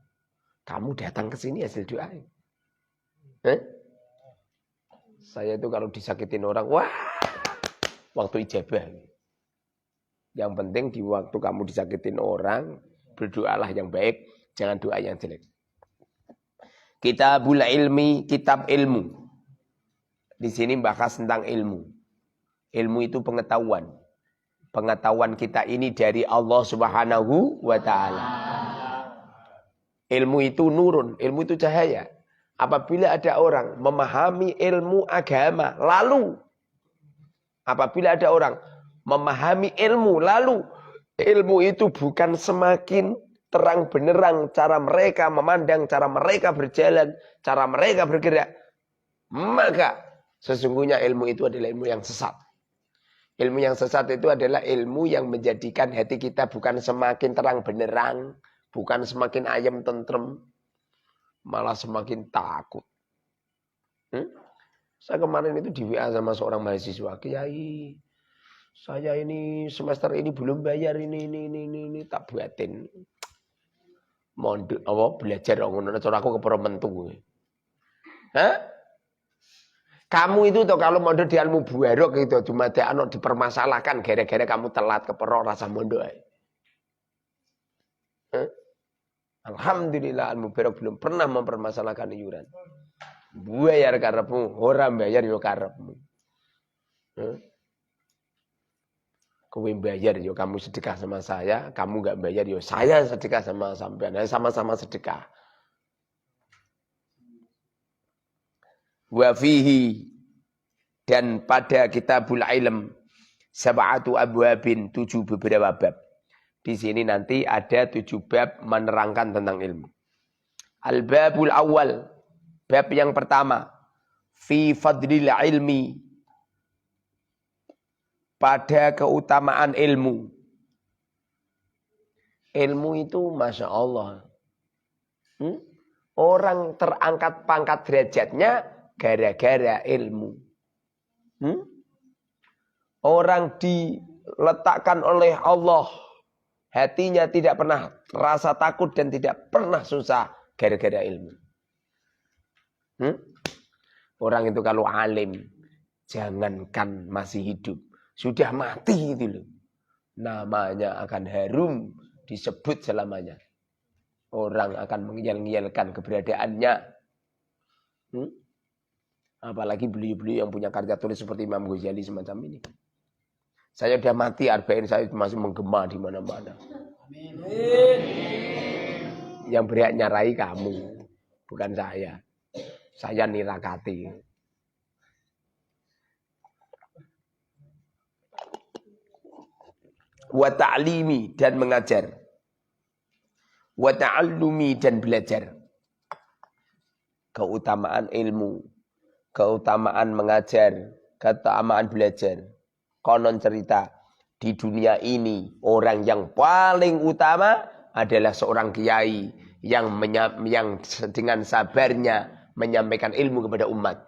Kamu datang ke sini hasil doa. Saya itu kalau disakitin orang, wah, waktu ijabah. Yang penting di waktu kamu disakitin orang, berdoalah yang baik, jangan doa yang jelek. Kitabul ilmi, kitab ilmu. Di sini bahas tentang ilmu. Ilmu itu pengetahuan. Pengetahuan kita ini dari Allah Subhanahu wa taala. Ilmu itu nurun, ilmu itu cahaya. Apabila ada orang memahami ilmu agama, lalu apabila ada orang memahami ilmu, lalu ilmu itu bukan semakin terang benerang cara mereka memandang, cara mereka berjalan, cara mereka bergerak, maka sesungguhnya ilmu itu adalah ilmu yang sesat. Ilmu yang sesat itu adalah ilmu yang menjadikan hati kita bukan semakin terang benerang, bukan semakin ayem tentrem, malah semakin takut. Saya kemarin itu di WA sama seorang mahasiswa, Kiai, saya ini semester ini belum bayar ini tak buatin. Mondok apa belajar ngono cara aku kepro mentu. Kamu itu tuh kalau mondok di ilmu buarok gitu cuma dipermasalahkan gara-gara kamu telat kepro rasa mondok. Alhamdulillah ilmu buarok belum pernah mempermasalahkan iuran. Bayar karepmu, ora bayar yo karepmu. Kowe bayar yo kamu sedekah sama saya, kamu enggak bayar yo saya sedekah sama sampean. Sama-sama sedekah. Wa fihi dan pada kitabul ilm sab'atu abwabin 7 beberapa bab. Di sini nanti ada 7 bab menerangkan tentang ilmu. Al-babul awal, bab yang pertama, fi fadlil ilmi, pada keutamaan ilmu. Ilmu itu Masya Allah. Orang terangkat pangkat derajatnya gara-gara ilmu. Orang diletakkan oleh Allah. Hatinya tidak pernah rasa takut dan tidak pernah susah gara-gara ilmu. Orang itu kalau alim, jangankan masih hidup. Sudah mati itu loh. Namanya akan harum disebut selamanya. Orang akan mengial-ngialkan keberadaannya. Apalagi beliau-beliau yang punya karya tulis seperti Imam Ghazali semacam ini. Saya sudah mati, arba'in saya masih menggema di mana-mana. Yang berhak nyarai kamu, bukan saya. Saya nirakati. Wa ta'limi dan mengajar. Wa ta'allumi dan belajar. Keutamaan ilmu, keutamaan mengajar, keutamaan belajar. Konon cerita di dunia ini orang yang paling utama adalah seorang kiai yang dengan sabarnya menyampaikan ilmu kepada umat.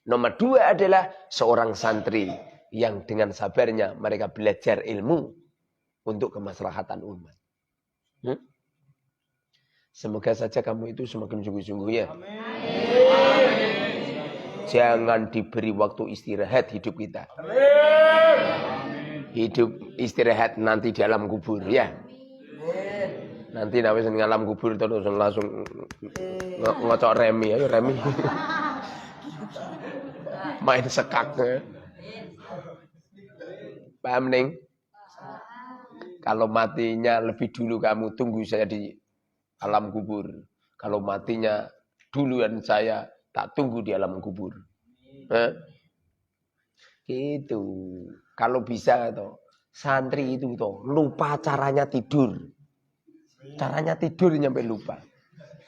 Nomor 2 adalah seorang santri yang dengan sabarnya mereka belajar ilmu untuk kemaslahatan umat. Semoga saja kamu itu semakin sungguh-sungguh ya. Jangan diberi waktu istirahat hidup kita. Hidup istirahat nanti di alam kubur ya. Nanti nawis ning alam kubur terus langsung ngocok remi ayo remi. Main sekak. Paham ning? Kalau matinya lebih dulu kamu tunggu saya di alam kubur. Kalau matinya duluan saya tak tunggu di alam kubur. Gitu. Kalau bisa toh, santri itu toh lupa caranya tidur. Caranya tidur nyampe lupa.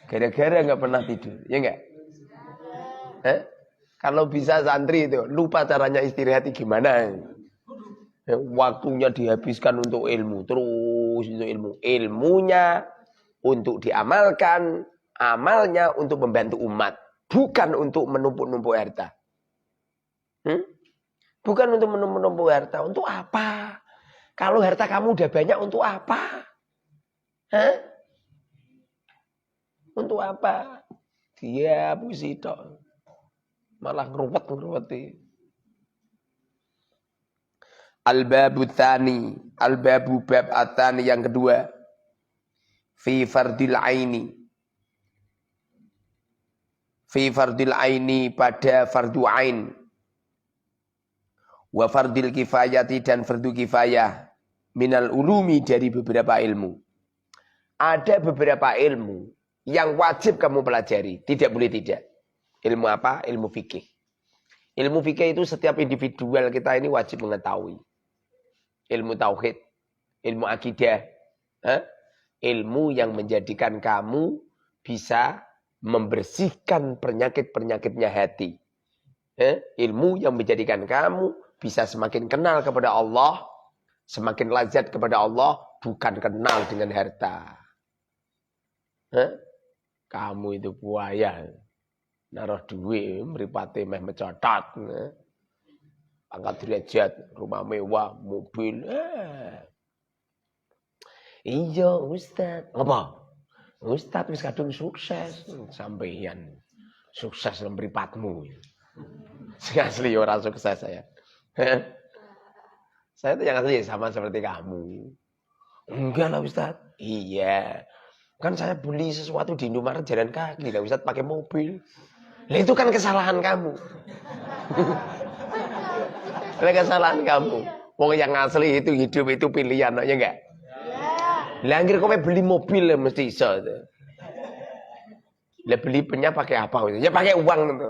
Gara-gara nggak pernah tidur, ya enggak? Kalau bisa santri itu lupa caranya istirahat gimana? Waktunya dihabiskan untuk ilmu, terus untuk ilmu. Ilmunya untuk diamalkan, amalnya untuk membantu umat, bukan untuk menumpuk-numpuk harta. Bukan untuk menumpuk harta. Untuk apa? Kalau harta kamu udah banyak, untuk apa? Untuk apa? Dia puisi tok. Malah ngeruwet-ngeruweti. Al-babu tsani, al-babu bab atani yang kedua. Fi fardil aini. Fi fardil aini pada fardu ain. Wa fardil kifayati dan fardu kifayah. Minal ulumi dari beberapa ilmu. Ada beberapa ilmu yang wajib kamu pelajari. Tidak boleh tidak. Ilmu apa? Ilmu fikih. Ilmu fikih itu setiap individual kita ini wajib mengetahui. Ilmu tauhid, ilmu akidah, ilmu yang menjadikan kamu bisa membersihkan penyakit-penyakitnya hati. Ilmu yang menjadikan kamu bisa semakin kenal kepada Allah, semakin lazat kepada Allah, bukan kenal dengan harta. Kamu itu buaya, naruh duit, meripati meh mencatat. Angkat derajat, rumah mewah, mobil. Iya Ustaz. Apa? Ustaz wis kadung sukses. Sampeyan sukses dalam mripatmu. Sing asli orang sukses saya. Saya tuh yang asli sama seperti kamu. Enggak lah Ustaz. Iya. Kan saya beli sesuatu di Indomaret jalan kaki. Lah Ustaz pakai mobil. Lah itu kan kesalahan kamu. Kesalahan kamu. Wong yang asli itu hidup itu pilihan, ya enggak? Lah anggere kowe beli mobil ya mesti iso. Lah beli penya pakai apa? Ya pakai uang itu.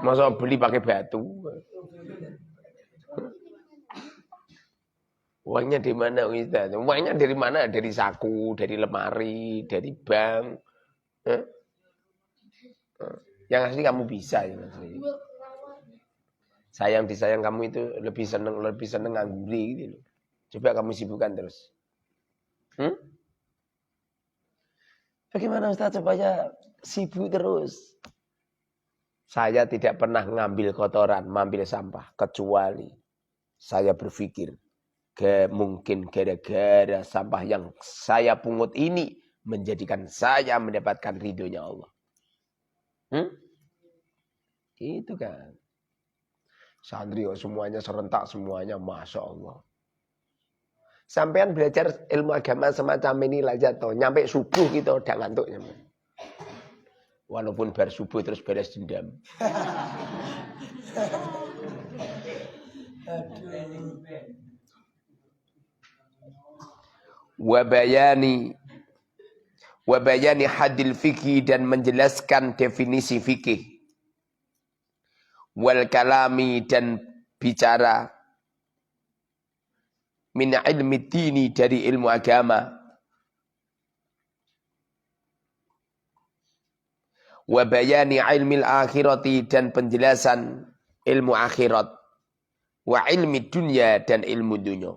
Masa beli pakai batu? Uangnya di mana Ustaz? Uangnya dari mana? Dari saku, dari lemari, dari bank. Yang asli kamu bisa yang asli. Sayang disayang kamu itu lebih seneng ngangguri gitu. Coba kamu sibukkan terus. Bagaimana Ustaz supaya sibuk terus? Saya tidak pernah ngambil kotoran, mengambil sampah kecuali saya berpikir mungkin gara-gara sampah yang saya pungut ini menjadikan saya mendapatkan ridhonya Allah. Itu kan. Santri semuanya serentak semuanya, Masya Allah. Sampean belajar ilmu agama semacam ini lah jatuh. Nyampe subuh gitu udah ngantuk. Walaupun bar subuh terus beres dendam. Wabayani hadil fikih dan menjelaskan definisi fikih. Wal kalami dan bicara min ilmi dini dari ilmu agama. Wa bayani ilmil akhirati dan penjelasan ilmu akhirat, wa ilmi dunya dan ilmu dunya.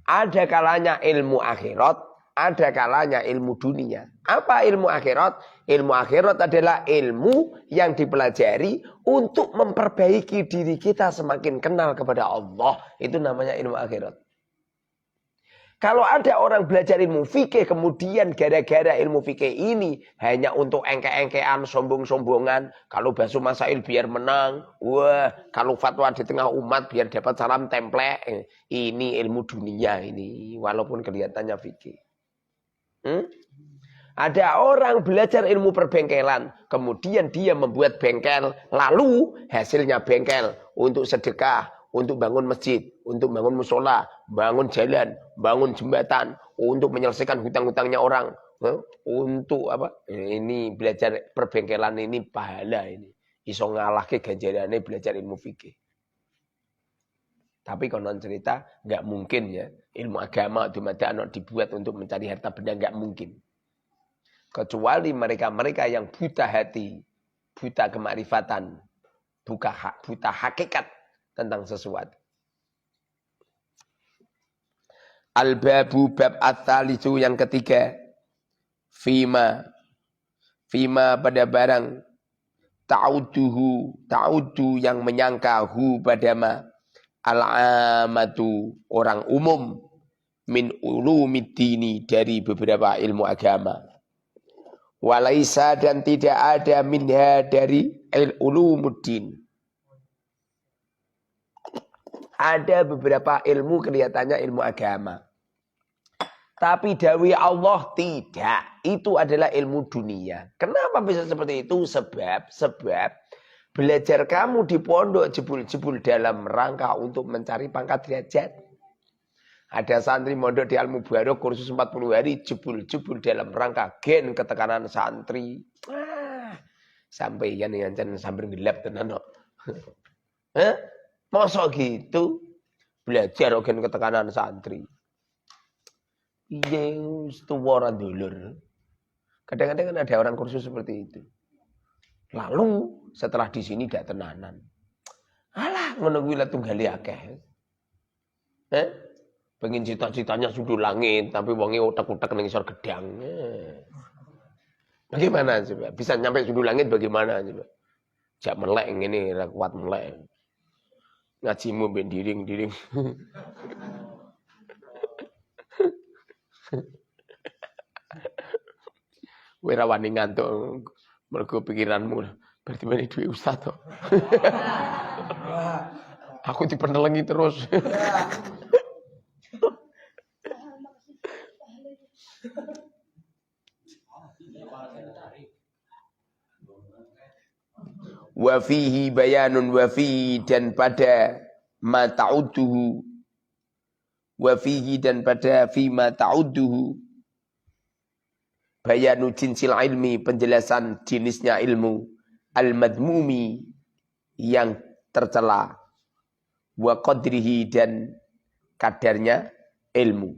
Ada kalanya ilmu akhirat, ada kalanya ilmu dunia. Apa ilmu akhirat? Ilmu akhirat adalah ilmu yang dipelajari untuk memperbaiki diri kita semakin kenal kepada Allah. Itu namanya ilmu akhirat. Kalau ada orang belajar ilmu fikih, kemudian gara-gara ilmu fikih ini hanya untuk engke-engkean, sombong-sombongan. Kalau basuh masail biar menang. Wah, kalau fatwa di tengah umat biar dapat salam templek. Ini ilmu dunia ini, walaupun kelihatannya fikih. Ada orang belajar ilmu perbengkelan, kemudian dia membuat bengkel, lalu hasilnya bengkel untuk sedekah, untuk bangun masjid, untuk bangun musola, bangun jalan, bangun jembatan, untuk menyelesaikan hutang-hutangnya orang, untuk apa? Ini belajar perbengkelan ini pahala ini, iso ngalahke ganjarane belajar ilmu fikih. Tapi konon cerita nggak mungkin ya ilmu agama dibuat untuk mencari harta benda, nggak mungkin. Kecuali mereka-mereka yang buta hati, buta kemarifatan, buta hakikat tentang sesuatu. Al-babu bab at-talisu yang ketiga. Fima pada barang. Ta'udu yang menyangka hu badama. Al-amatu orang umum. Min ulumiddini dari beberapa ilmu agama. Walaisa dan tidak ada minha dari ulumuddin. Ada beberapa ilmu kelihatannya ilmu agama. Tapi dawi Allah tidak. Itu adalah ilmu dunia. Kenapa bisa seperti itu? Sebab belajar kamu di pondok jebul-jebul dalam rangka untuk mencari pangkat derajat. Ada santri mondok di Al-Mubarak kursus 40 hari jebul-jebul dalam rangka gen ketekanan santri. Sampai yang sambil gelap tenan kok. Masa gitu belajar gen ketekanan santri. Iya, tuwa dulur. Kadang-kadang kan ada orang kursus seperti itu. Lalu setelah di sini gak tenanan. Alah, ngono kuwi lah tunggali akeh. Pengen cita-citanya sudah langit, tapi wonge otak-otak ning isor gedang. Bagaimana coba? Bisa nyampe sudah langit bagaimana coba? Jak melek ngene ra kuat melek. Ngajimu ben diring-diring. Kowe ra wani ngantuk mergo pikiranmu berarti bani duwe ustaz to. Aku dipenelengi terus. Wa fihi bayanun wa fihi dan pada ma ta'udduhu wa fihi dan pada fi ma ta'udduhu bayanu jinsil ilmi penjelasan jenisnya ilmu al-madmumi yang tercela wa qadrihi dan kadarnya ilmu.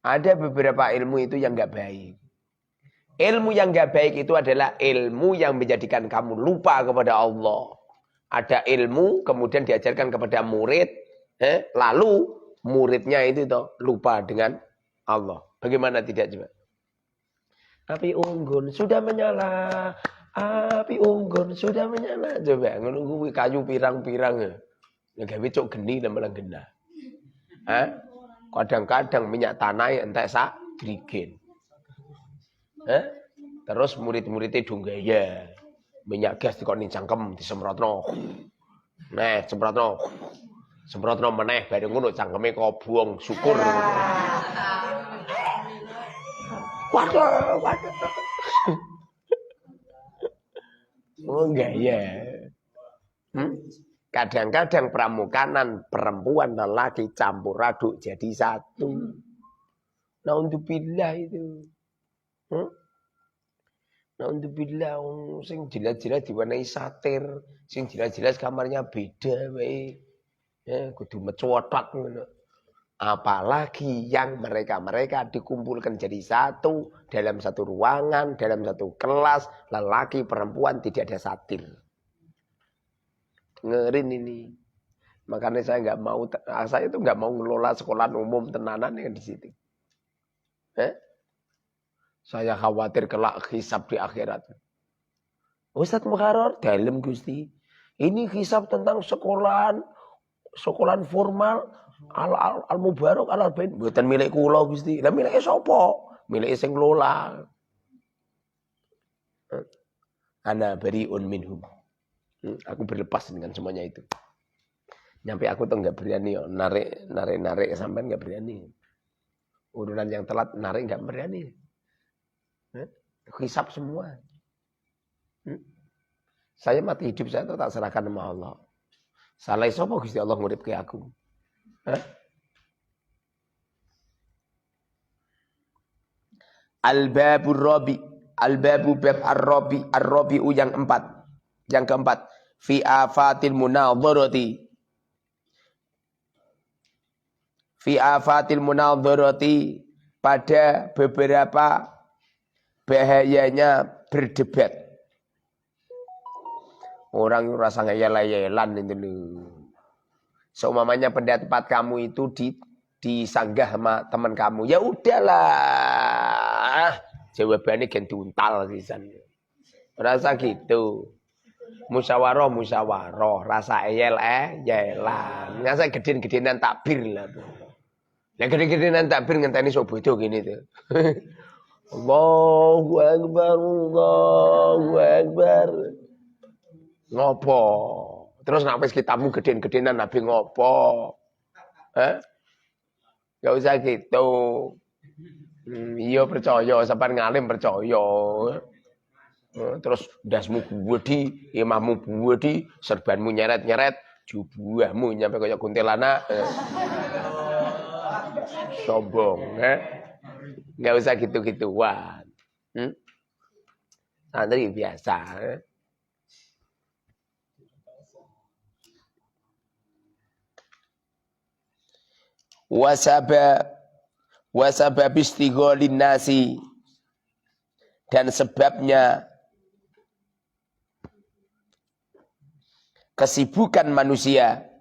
Ada beberapa ilmu itu yang enggak baik. Ilmu yang enggak baik itu adalah ilmu yang menjadikan kamu lupa kepada Allah. Ada ilmu kemudian diajarkan kepada murid, lalu muridnya itu toh lupa dengan Allah. Bagaimana tidak coba? Api unggun sudah menyala. Api unggun sudah menyala. Coba ngono kayu pirang-pirang. Ya gawe cuk geni malah genah. Kadang-kadang minyak tanah entek sak drigen. Terus murid-muridnya dunggaya. Minyak gas dikon cangkem disemprotno. Nah, semprotno meneh bareng ngono cangkeme kobong syukur. Waduh. Oh gaya. Kadang-kadang pramukanan perempuan dan laki campur aduk jadi satu. Naudzubillah itu. Naudzubillah sing jelas-jelas diwarnai satir, sing jelas-jelas kamarnya beda wae. Kudu mecotot ngono. Apalagi yang mereka dikumpulkan jadi satu, dalam satu ruangan, dalam satu kelas, lelaki, perempuan, tidak ada satir. Ngerin ini. Makanya saya itu nggak mau ngelola sekolah umum tenanan yang di situ. Saya khawatir kelak hisab di akhirat. Ustadz Mukharrar, dalam Gusti. Ini hisab tentang sekolahan formal, al-mubarak, al-arba'in. Bukan milik kula Gusti. Lah milik sapa? Milik sing ngelola. Ana bariun minhum. Aku berlepas dengan semuanya itu. Nyampe aku tuh nggak berani narik sampai nggak berani. Urunan yang telat narik nggak berani. Hisab semua. Saya mati hidup saya tak serahkan sama Allah. Salah sapa Gusti Allah nguripke aku. Al-babur rabi, al-babu bab ar-rabi'u yang keempat, fi afatil munadharati. Fi afatil munadharati, pada beberapa bahayanya berdebat. Orang rasa ngeyel-yelan itu loh. Seumpamanya pendapat kamu itu disanggah sama teman kamu. Ya udahlah. Jawabannya gentuntal sisan. Rasa gitu. Musyawarah, rasa yelan. Ngasa gede-gedean takbir lah. Lah gede-gedean takbir ngenteni sok bodoh gini tuh. Allahu Akbar, Allahu Akbar. Ngopo? Terus nak wis kitabmu gede-gedean Nabi ngopo? Gak usah gitu. Iya percaya, sampean ngalim percaya. Terus dasmu buwedi, imammu buwedi, serbanmu nyeret-nyeret, jubuahmu nyampe kaya kuntilanak. Sombong, Enggak usah gitu-gituan. Santri biasa. Wasabab istighalin nasi, dan sebabnya kesibukan manusia.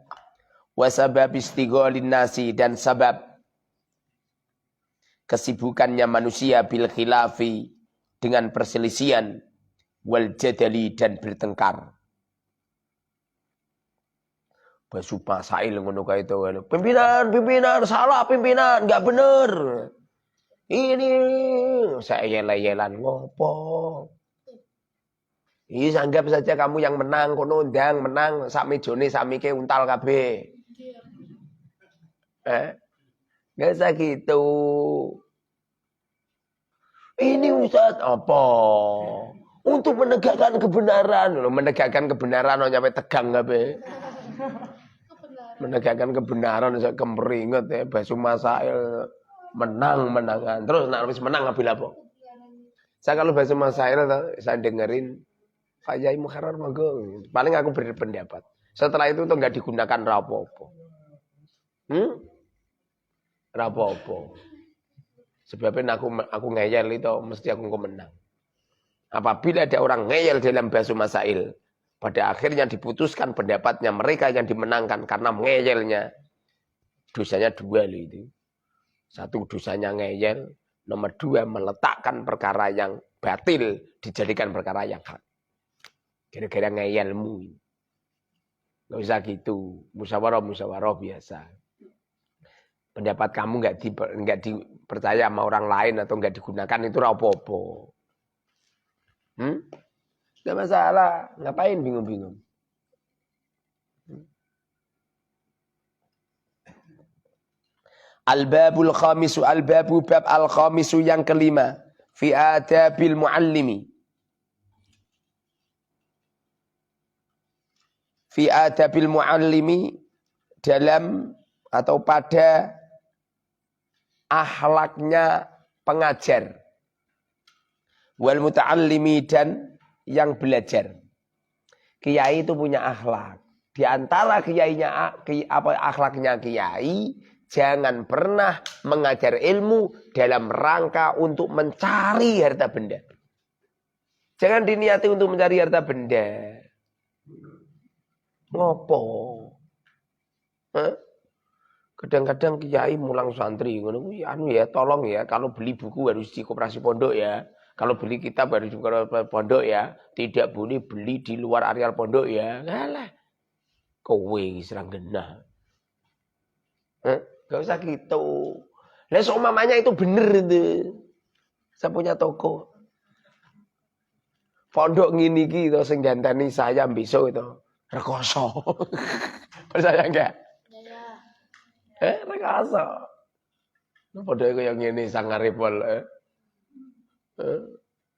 Wasabab istighalin nasi, dan sebab kesibukannya manusia bil khilafi, dengan perselisihan, wal jadali, dan bertengkar. Basu masail ngono kae itu. Pimpinan, salah pimpinan, enggak bener. Ini saya yel-yelan ngopo. Ini anggap saja kamu yang menang, kono ndang menang, sak mejone sak mike untal kabeh. Enggak usah gitu. Ini Ustaz apa? Untuk menegakkan kebenaran. Menegakkan kebenaran nyampe tegang kabeh. Menegakkan kebenaran saya kemeringet ya, basu masail menangan. Terus nak habis menang ngambil apa? Saya kalau basu masail saya dengerin Pak Yai Mukharrar monggo. Paling aku berpendapat. Setelah itu tuh enggak digunakan rapopo. Rapopo. Sebabnya aku ngeyel itu mesti aku menang. Apabila ada orang ngeyel dalam basu masail, pada akhirnya diputuskan pendapatnya mereka yang dimenangkan karena ngeyelnya. Dosanya dua loh itu. Satu dosanya ngeyel. Nomor dua meletakkan perkara yang batil dijadikan perkara yang hak. Kira-kira ngeyelmu. Gak usah gitu. Musyawarah biasa. Pendapat kamu nggak dipercaya sama orang lain atau nggak digunakan itu apa-apa. Gak masalah. Ngapain bingung-bingung? Al-babul khamisu, al-babu bab al-khamisu yang kelima. Fi adabil muallimi. Fi adabil muallimi, dalam atau pada akhlaknya pengajar. Wal muta'allimi, dan yang belajar. Kiai itu punya akhlak. Di antara kiainya akhlaknya kiai, Jangan pernah mengajar ilmu dalam rangka untuk mencari harta benda. Jangan diniati untuk mencari harta benda. Ngopo? Hah? Kadang-kadang kiai mulang santri, ya tolong ya, kalau beli buku harus di koperasi pondok ya. Kalau beli kitab harus di koperasi pondok ya. Tidak boleh beli di luar areal pondok ya. Alah. Kowe serang genah. Gak usah gitu. Lah mamanya itu bener itu. Saya punya toko. Pondok ngini iki to sing ganteni saya besok itu. Rekoso. Percaya enggak? Ya. Rekoso. Pondok kaya ngene sangarepol.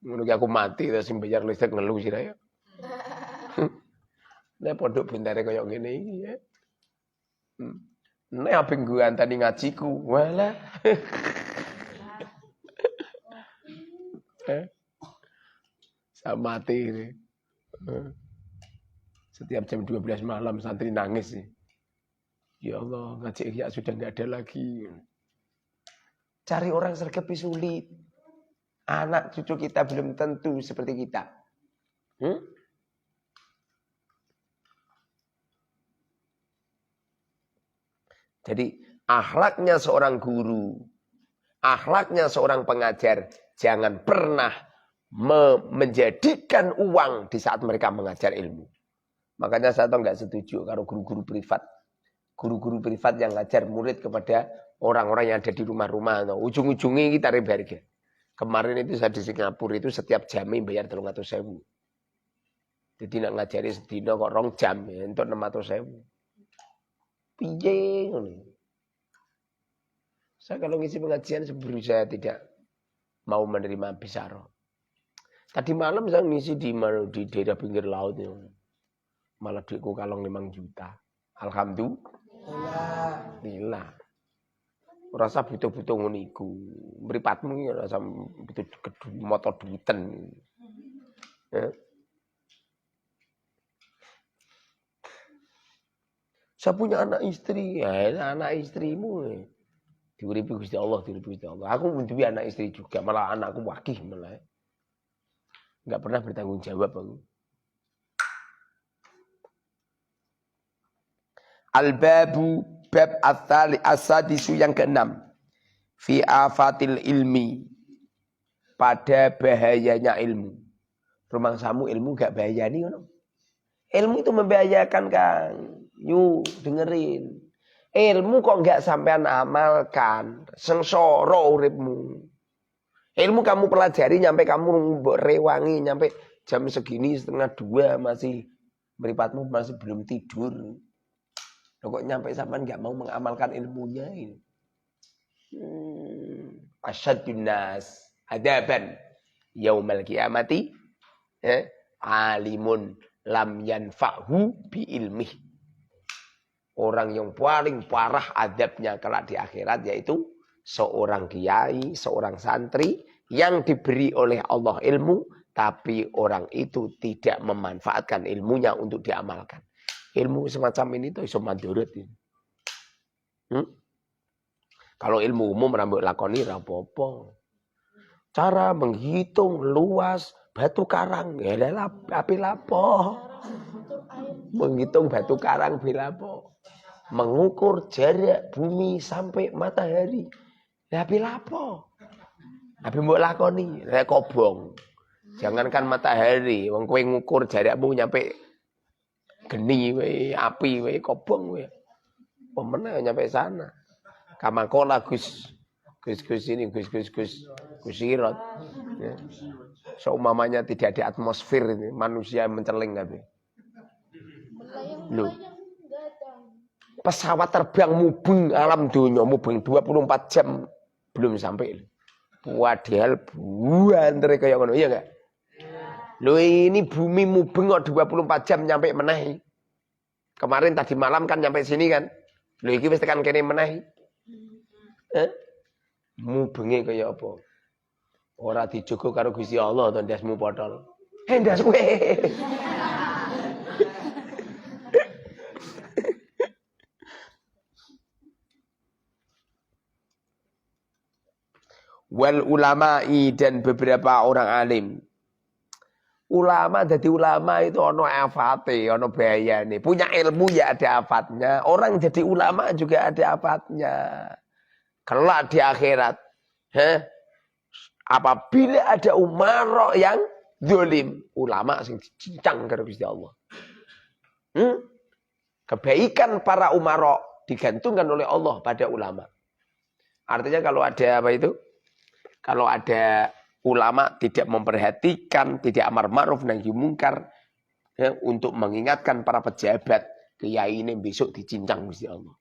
Ngono ki aku mati to sing bayar listrik ngelu sira ya. Nek pondok bentare kaya ngene iki ya. Nek aping gue antani ngajiku, walah. Saya mati ini. Setiap jam 12 malam santri nangis sih. Ya Allah, ngaji ihya sudah enggak ada lagi. Cari orang sergepi sulit. Anak cucu kita belum tentu seperti kita. Jadi akhlaknya seorang guru, akhlaknya seorang pengajar, jangan pernah menjadikan uang di saat mereka mengajar ilmu. Makanya saya tuh nggak setuju kalau guru-guru privat. Guru-guru privat yang ngajar murid kepada orang-orang yang ada di rumah-rumah. No. Ujung-ujungnya kita tarik harga. Kemarin itu saya di Singapura itu setiap jamnya bayar 300.000. Jadi nak ngajari sedina kok 2 jam ya, untuk 600.000. Piye ngono. Saya kalau ngisi pengajian berusaha tidak mau menerima bisyaro. Tadi malam saya ngisi di daerah pinggir laut ya. Malah duitku kalong 5 juta. Alhamdulillah. Rasa butuh-butuh ngono iku. Mripatmu rasa butuh motor duiten. Ya. Saya punya anak istri, ya anak istrimu. Diuripi Gusti Allah, diuripi Gusti Allah. Aku punya anak istri juga, malah anakku wakih malah. Enggak pernah bertanggung jawab aku. Al-babu bab as-sadisu yang ke-6. Fi afatil ilmi. Pada bahayanya ilmu. Rumah samu ilmu gak bahaya nih. Ilmu itu membahayakan, Kang. Yuk dengerin. Ilmu kok nggak sampean amalkan, sengsara uripmu. Ilmu kamu pelajari nyampe kamu rewangi, nyampe jam segini 1:30 masih mripatmu masih belum tidur. Loh kok nyampe sampean nggak mau mengamalkan ilmunya ini. Asyadun nas adaban yaumal qiyamati alimun lam yanfa'hu bi ilmih. Orang yang paling parah adabnya kelak di akhirat yaitu seorang kiai, seorang santri yang diberi oleh Allah ilmu, tapi orang itu tidak memanfaatkan ilmunya untuk diamalkan. Ilmu semacam ini tuh iso mandorot ini. Kalau ilmu umum rambut lakoni rapopo. Cara menghitung luas batu karang, ya api lapo. Menghitung batu karang bilapo. Mengukur jarak bumi sampai matahari. Api lapo. Api mbok lakoni, rek kobong. Jangankan matahari, wong kowe ngukur jarakmu nyampe geni wae, api wae, kobong wae. Pemenang nyampe sana. Kamakola Gus ini Gus Sirot. Ya. Seumpamanya tidak ada atmosfer ini, manusia menceling kabeh. Loh. Pesawat terbang mubeng alam dunia, mubeng 24 jam belum sampai. Padahal buantere kaya ngono, iya enggak? Loh ini bumi mubeng kok 24 jam nyampe meneh. Kemarin tadi malam kan nyampe sini kan. Loh iki wis tekan kene meneh. Mubenge kaya apa? Ora dijogo karo Gusti Allah to ndasmu potol. Ndas kowe. Wal ulama'i dan beberapa orang alim. Ulama jadi ulama itu ono afate, ono bahayane. Punya ilmu ya ada afatnya. Orang jadi ulama juga ada afatnya. Kelak di akhirat. Apabila ada umarok yang zalim, ulama sing dicincang karo Gusti Allah. Kebaikan para umarok digantungkan oleh Allah pada ulama. Artinya kalau ada apa itu? Kalau ada ulama tidak memperhatikan, tidak amar ma'ruf nahi mungkar untuk mengingatkan para pejabat, kiai ini besok dicincang Gusti Allah.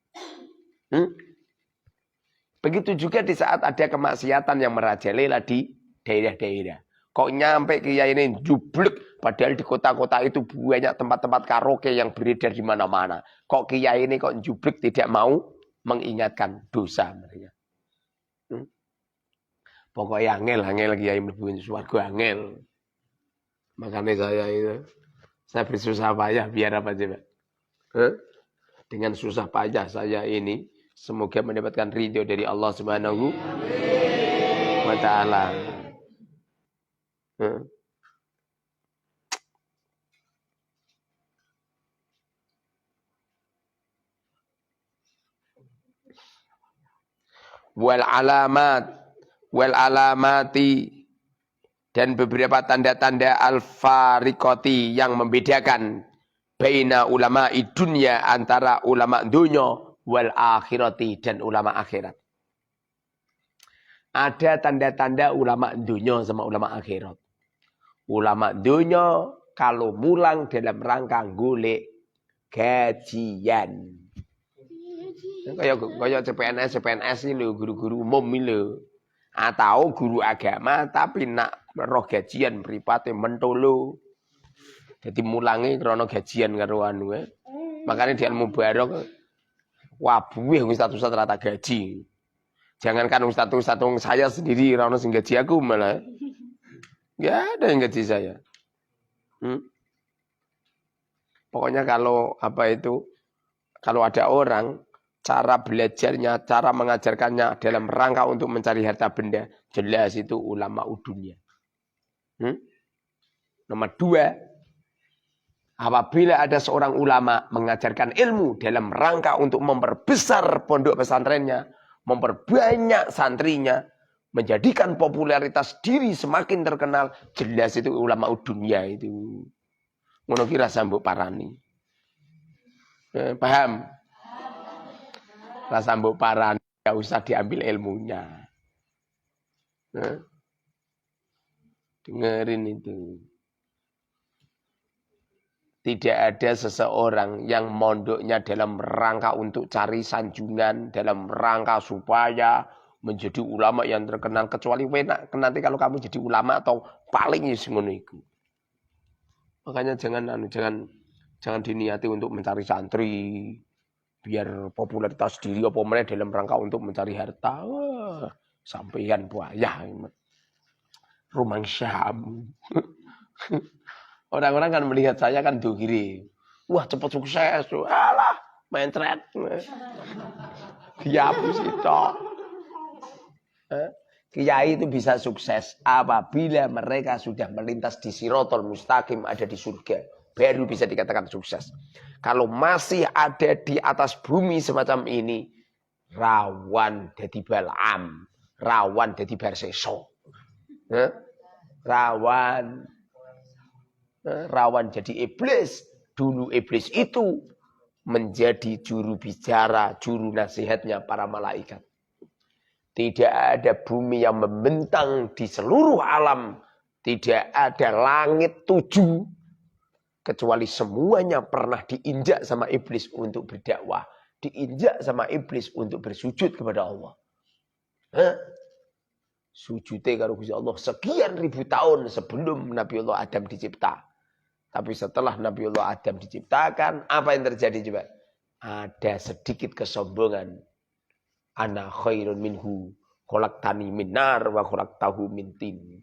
Begitu juga di saat ada kemaksiatan yang merajalela di daerah-daerah. Kok nyampe kiai ini jublek, padahal di kota-kota itu banyak tempat-tempat karaoke yang beredar di mana-mana. Kok kiai ini kok jublek tidak mau mengingatkan dosa mereka. Pokoknya angel kiai mlebu swarga angel. Makanya saya bersusah payah biar apa coba? Dengan susah payah saya ini semoga mendapatkan ridho dari Allah Subhanahu wa taala. Wal alamati dan beberapa tanda-tanda al-fariqati yang membedakan baina ulama dunya antara ulama dunya wal akhirati dan ulama akhirat. Ada tanda-tanda ulama dunya sama ulama akhirat. Ulama dunya kalau mulang dalam rangka golek gajian. Kayak CPNS ini lho, guru-guru umum ini lho. Atau guru agama tapi nak roh gajian mripate mentolo. Jadi mulangi krana gajian karo anu. Makanya di Al-Mubarak wabuh ustaz-ustaz rata gaji. Jangankan ustaz-ustaz saya sendiri ora ono sing gaji aku malah. Ya ada yang gaji saya. Pokoknya kalau kalau ada orang cara belajarnya, cara mengajarkannya dalam rangka untuk mencari harta benda, jelas itu ulama dunia. Nomor 2, apabila ada seorang ulama mengajarkan ilmu dalam rangka untuk memperbesar pondok pesantrennya, memperbanyak santrinya, menjadikan popularitas diri semakin terkenal, jelas itu ulama dunia itu. Ngono ki rasa mbok parani. Paham? Rasa mbok parani, enggak usah diambil ilmunya. Dengerin itu. Tidak ada seseorang yang mondoknya dalam rangka untuk cari sanjungan, dalam rangka supaya menjadi ulama yang terkenal, kecuali nanti kalau kamu jadi ulama atau paling ngono iku. Makanya jangan diniati untuk mencari santri biar popularitas diri apa meneh dalam rangka untuk mencari harta. Sampeyan buaya. Rumang Syam. Orang-orang kan melihat saya kan dogiri. Wah, cepat sukses. Alah, main thread. Dihapus itu. Kiai itu bisa sukses apabila mereka sudah melintas di Siratal Mustaqim, ada di surga. Baru bisa dikatakan sukses. Kalau masih ada di atas bumi semacam ini, rawan jadi Bal'am, rawan jadi Barseso. Rawan jadi iblis. Dulu iblis itu menjadi juru bicara, juru nasihatnya para malaikat. Tidak ada bumi yang membentang di seluruh alam. Tidak ada langit 7. Kecuali semuanya pernah diinjak sama iblis untuk berdakwah. Diinjak sama iblis untuk bersujud kepada Allah. Sujudnya karo Gusti Allah sekian ribu tahun sebelum Nabi Allah Adam dicipta. Tapi setelah Nabi Allah Adam diciptakan, apa yang terjadi coba? Ada sedikit kesombongan. Ana khairun minhu, khalaqtani min nar wa khalaqtahu min tin.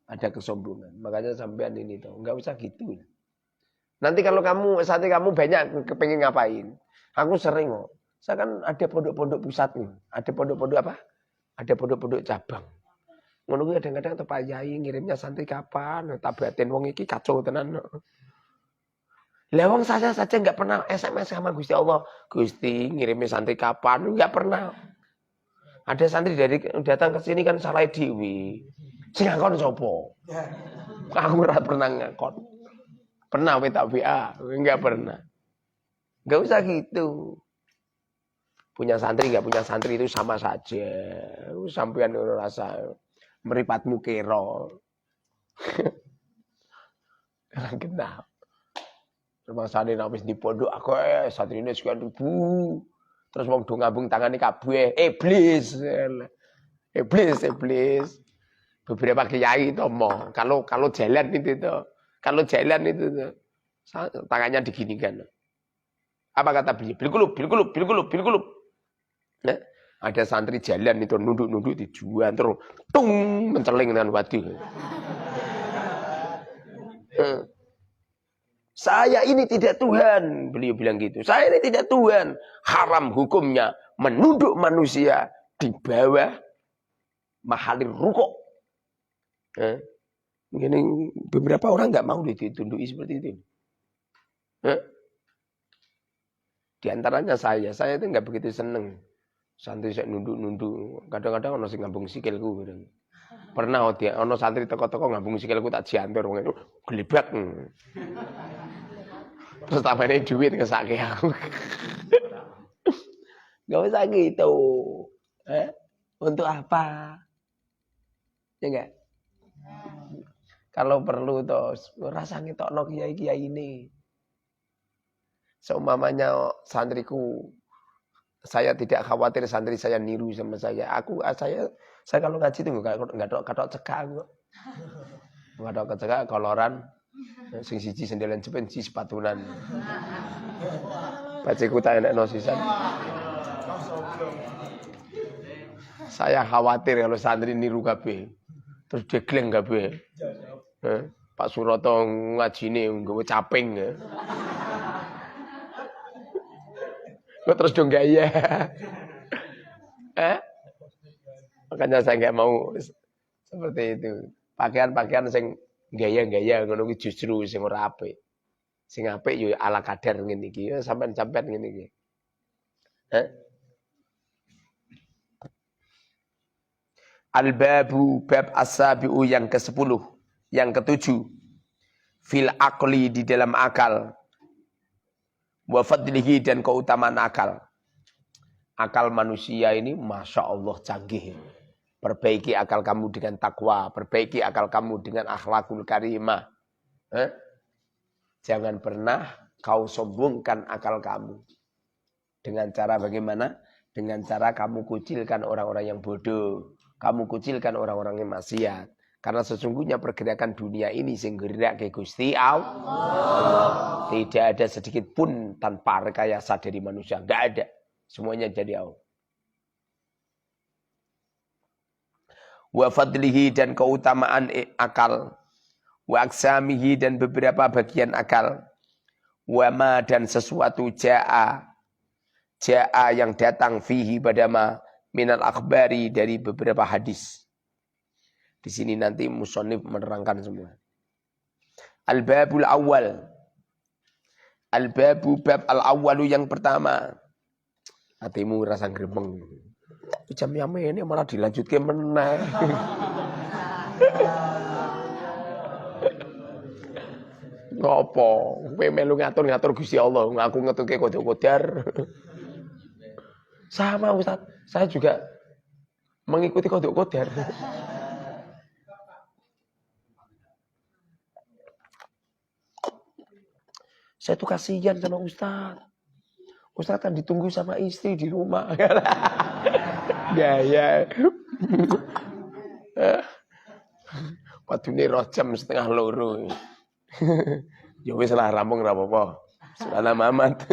Ada kesombongan. Makanya sampean ini tuh enggak usah gitu. Nanti kalau kamu banyak kepengen ngapain? Aku sering kok. Saya kan ada pondok-pondok pusat nih. Ada pondok-pondok apa? Ada pondok-pondok cabang. Ngono kuwi kadang-kadang Pak Yai ngirimnya santri kapan, tabatin wong iki kacau tenan. Lah wong saya saja enggak pernah SMS sama Gusti Allah. Gusti ngirimi santri kapan? Enggak pernah. Ada santri dari datang ke sini kan salah dewi. Sing ngakon sapa? Aku ora pernah ngakon. Pernah minta WA? Enggak pernah. Enggak usah gitu. Punya santri enggak punya santri itu sama saja. Sampean rasa meripatmu kero. Kenapa? Rumah santri wis di pondok aku santrine sekian ribu. Terus wong do ngambung tangane kabeh. Iblis. Iblis. Beberapa kiai itu omong, kalau jalan itu tuh. Kalau jalan itu tuh, tangannya diginikan. Apa kata beliau? Bilkulub. Nah, ada santri jalan itu nunduk-nunduk dijual terus tung menceling dengan waduh. Saya ini tidak Tuhan, beliau bilang gitu. Saya ini tidak Tuhan. Haram hukumnya menunduk manusia di bawah mahalil rukuk. Ini beberapa orang nggak mau ditunduki seperti itu. Di antaranya saya itu nggak begitu seneng. Santri saya nunduk-nunduk. Kadang-kadang ono sing ngambung sikilku. Pernah ono santri teko-teko ngambung sikilku tak jiantur wong itu glebak. Terus tambahin duit ngesake aku. Gak usah gitu. Untuk apa? Ya enggak? Kalau perlu toh rasa ngetokno kiai-kiai ini. Seumpamanya santriku, saya tidak khawatir santri saya niru sama saya. Saya kalau ngaji itu enggak katok cekak kok. Enggak katok cekak koloran. Sing siji sendelen jepen siji sepatunan. Baceku tak enekno sisan. Saya khawatir kalau santri niru kabeh. Terus degleng kabeh. Pak Suroto ngajine nggawe caping. Kok terus dong gaya. Makanya saya enggak mau seperti itu. Pakaian-pakaian sing gaya-gaya ngono kuwi justru sing ora apik. Sing apik yo ala kadar ngene iki, ya sampean-sampean ngene iki. Al-babu bab as-sabiu yang ke-10, yang ke-7. Fil aqli di dalam akal. Wa fadlihi dan keutamaan akal. Akal manusia ini Masya Allah canggih. Perbaiki akal kamu dengan takwa. Perbaiki akal kamu dengan akhlakul karimah. Jangan pernah kau sombongkan akal kamu. Dengan cara bagaimana? Dengan cara kamu kucilkan orang-orang yang bodoh. Kamu kucilkan orang-orang yang maksiat. Karena sesungguhnya pergerakan dunia ini sing gerak ke Gusti Allah. Tidak ada sedikit pun tanpa rekayasa dari manusia. Enggak ada. Semuanya jadi Allah. Wa fadlihi dan keutamaan akal. Wa aksamihi dan beberapa bagian akal. Wa ma dan sesuatu ja'a yang datang fihi badama minal akhbari dari beberapa hadis. Di sini nanti musannif menerangkan semua. Al-babul awal. Al-babu bab al-awalu yang pertama. Hatimu rasa gremeng. Jam ini malah dilanjutkan meneh. Ngopo? Kowe melu ngatur-ngatur Gusti Allah, ngaku ngetuke kodok-kodar. Sama Ustaz, saya juga mengikuti kodok-kodar. Saya tuh kasihan sama Ustaz. Ustaz kan ditunggu sama istri di rumah. Gaya. Waktu ini roh jam 1:30. Ya wis lah rampung ra apa-apa. Salam amat.